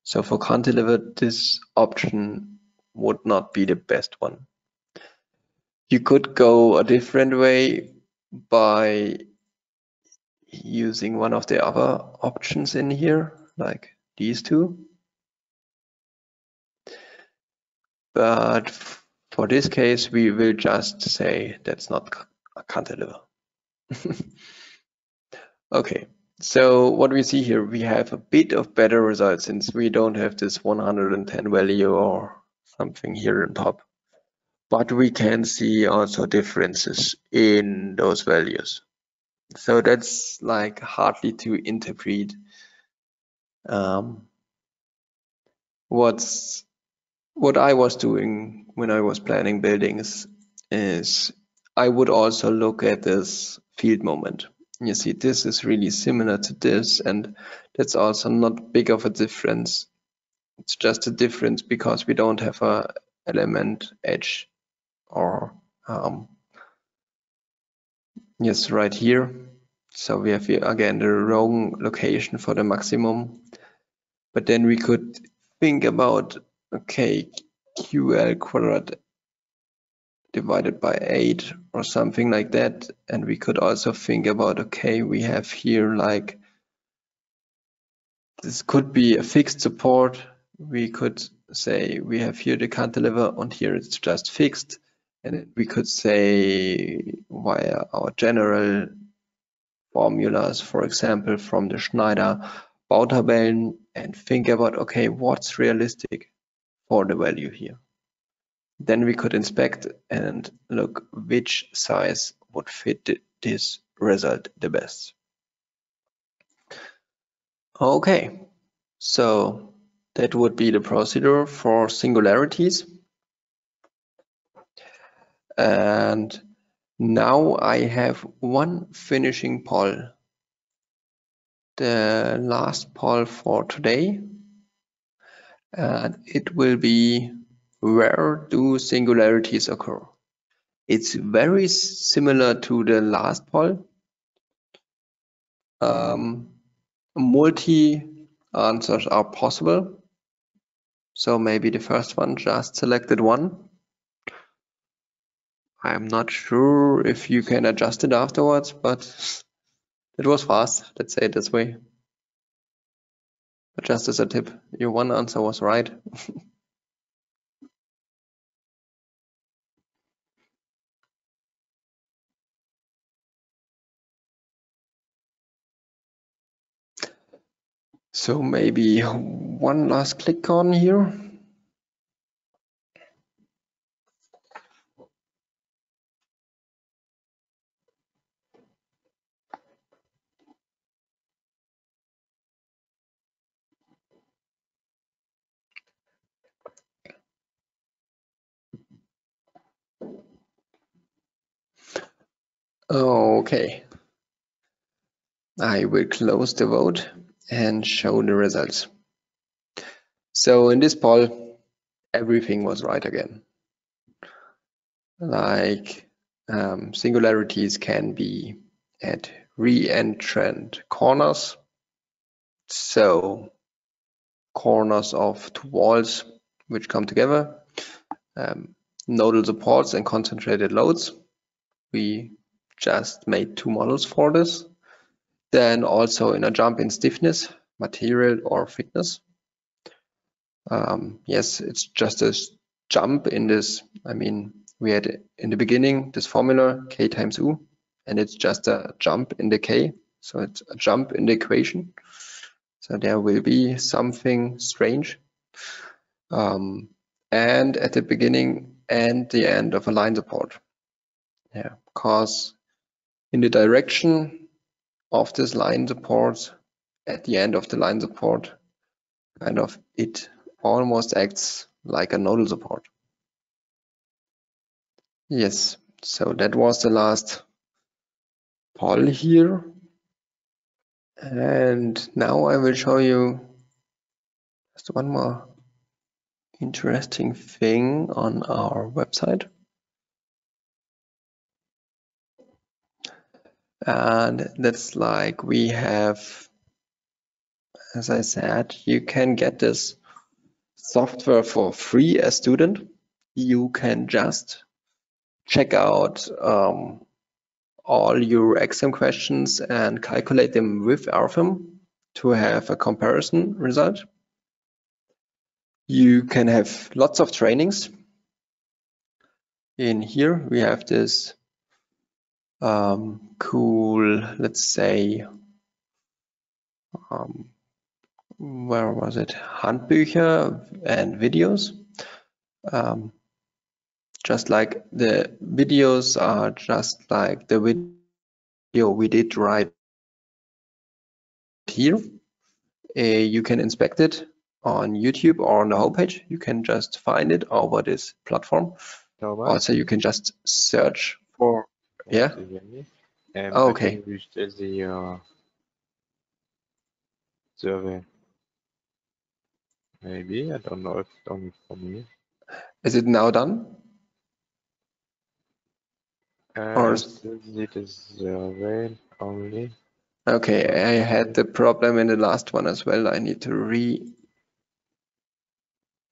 So for cantilever, this option would not be the best one. You could go a different way by using one of the other options in here, like these two. But for this case, we will just say that's not a cantilever. Okay, so what we see here, we have a bit of better results since we don't have this 110 value or something here on top. But we can see also differences in those values. So that's like hardly to interpret. What I was doing when I was planning buildings is I would also look at this field moment. You see, this is really similar to this, and that's also not big of a difference. It's just a difference because we don't have a element edge or yes, right here. So we have here again the wrong location for the maximum. But then we could think about, okay, QL quadrate divided by 8 or something like that. And we could also think about, okay, we have here like, this could be a fixed support. We could say we have here the cantilever and here it's just fixed. And we could say via our general formulas, for example, from the Schneider Bautabellen, and think about, okay, what's realistic for the value here. Then we could inspect and look which size would fit this result the best. Okay, so that would be the procedure for singularities. And now I have one finishing poll. The last poll for today. And it will be, where do singularities occur? It's very similar to the last poll. Multi answers are possible. So maybe the first one just selected one. I'm not sure if you can adjust it afterwards, but it was fast, let's say it this way. But just as a tip, your one answer was right. So maybe one last click on here. Okay. I will close the vote and show the results. So in this poll, everything was right again. Like singularities can be at re-entrant corners. So corners of two walls which come together, nodal supports and concentrated loads. We just made two models for this. Then also in a jump in stiffness, material or thickness. Yes, it's just a jump in this. I mean, we had in the beginning this formula K times U, and it's just a jump in the K. So it's a jump in the equation. So there will be something strange. And at the beginning and the end of a line support. Yeah, because in the direction of this line support, at the end of the line support, kind of it almost acts like a nodal support. Yes, so that was the last poll here. And now I will show you just one more interesting thing on our website. And that's like we have, as I said, you can get this software for free as student. You can just check out all your exam questions and calculate them with RFEM to have a comparison result. You can have lots of trainings. In here we have this cool, let's say, where was it? Handbücher and videos. Just like the videos are just like the video we did right here. You can inspect it on YouTube or on the homepage. You can just find it over this platform. Also, you can just search for, yeah. Oh, okay. I think we did the survey. Maybe, I don't know if it's done for me. Is it now done? Or I still need a survey only. Okay, I had the problem in the last one as well. I need to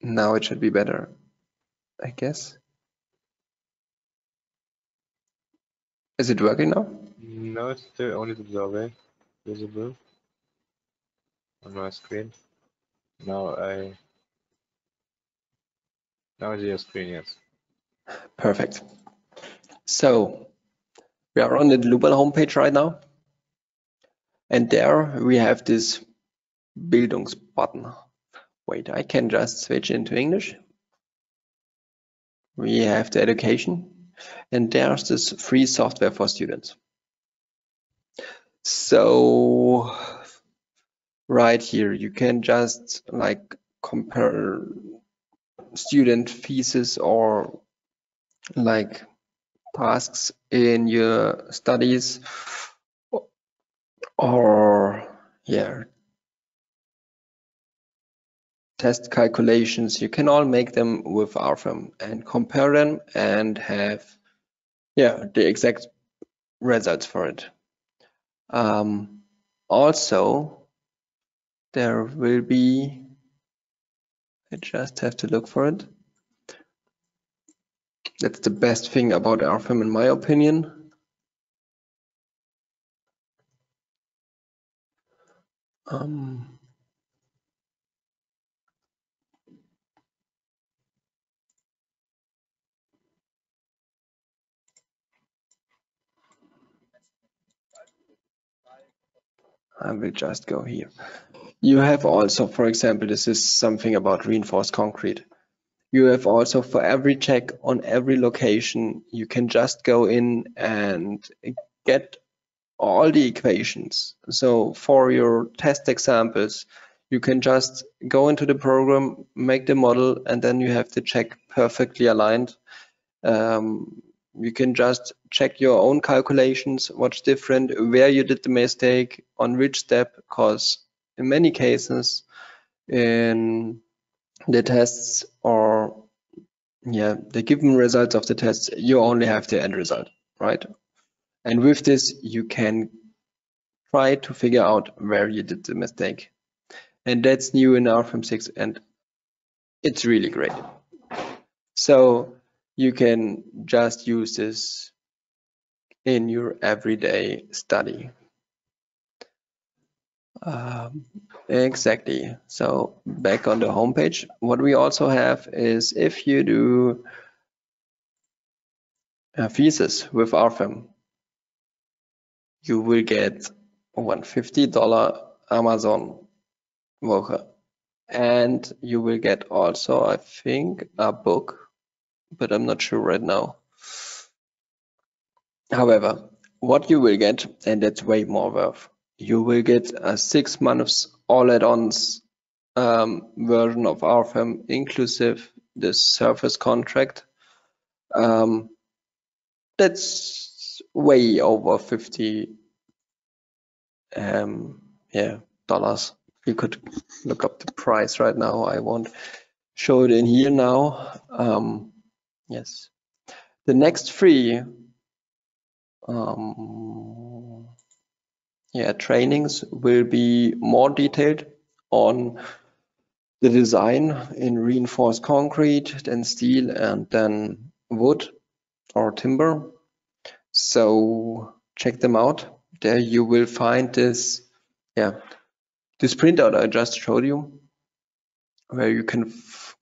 now it should be better, I guess. Is it working now? No, it's still only the survey visible on my screen. Now I see your screen, yes. Perfect. So we are on the Dlubal homepage right now. And there we have this Bildungs button. Wait, I can just switch into English. We have the education, and there's this free software for students. So right here, you can just like compare student thesis or like tasks in your studies, or yeah, test calculations. You can all make them with RFEM and compare them and have the exact results for it. Also, there will be, I just have to look for it. That's the best thing about RFEM in my opinion. I will just go here. You have also, for example, this is something about reinforced concrete. You have also for every check on every location, you can just go in and get all the equations. So for your test examples, you can just go into the program, make the model, and then you have the check perfectly aligned. You can just check your own calculations, what's different, where you did the mistake, on which step, because in many cases in the tests or the given results of the tests, you only have the end result, right? And with this, you can try to figure out where you did the mistake. And that's new in RFEM 6, and it's really great. So you can just use this in your everyday study. Exactly. So back on the homepage, what we also have is if you do a thesis with RFEM, you will get $150 Amazon Woche. And you will get also, I think, a book, but I'm not sure right now. However, what you will get, and that's way more worth, you will get a 6 months all add-ons version of RFEM, inclusive the service contract. That's way over $50 dollars. You could look up the price right now. I won't show it in here now. Yes. The next three trainings will be more detailed on the design in reinforced concrete, then steel, and then wood or timber. So check them out. There you will find this printout I just showed you, where you can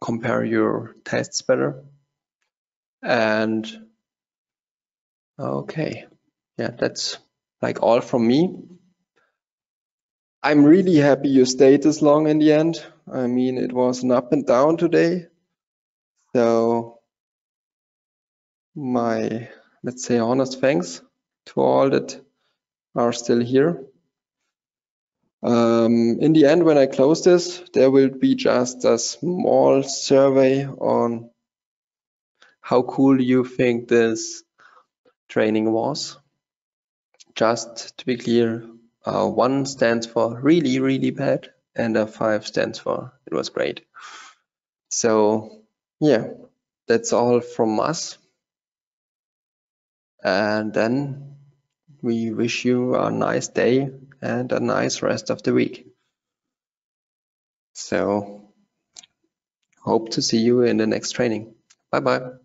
compare your tests better. And okay, that's like all from me. I'm really happy you stayed this long in the end. I mean, it was an up and down today. So my, let's say, honest thanks to all that are still here. In the end, when I close this, there will be just a small survey on how cool you think this training was. Just to be clear, 1 stands for really, really bad, and a 5 stands for it was great. So that's all from us. And then we wish you a nice day and a nice rest of the week. So hope to see you in the next training. Bye-bye.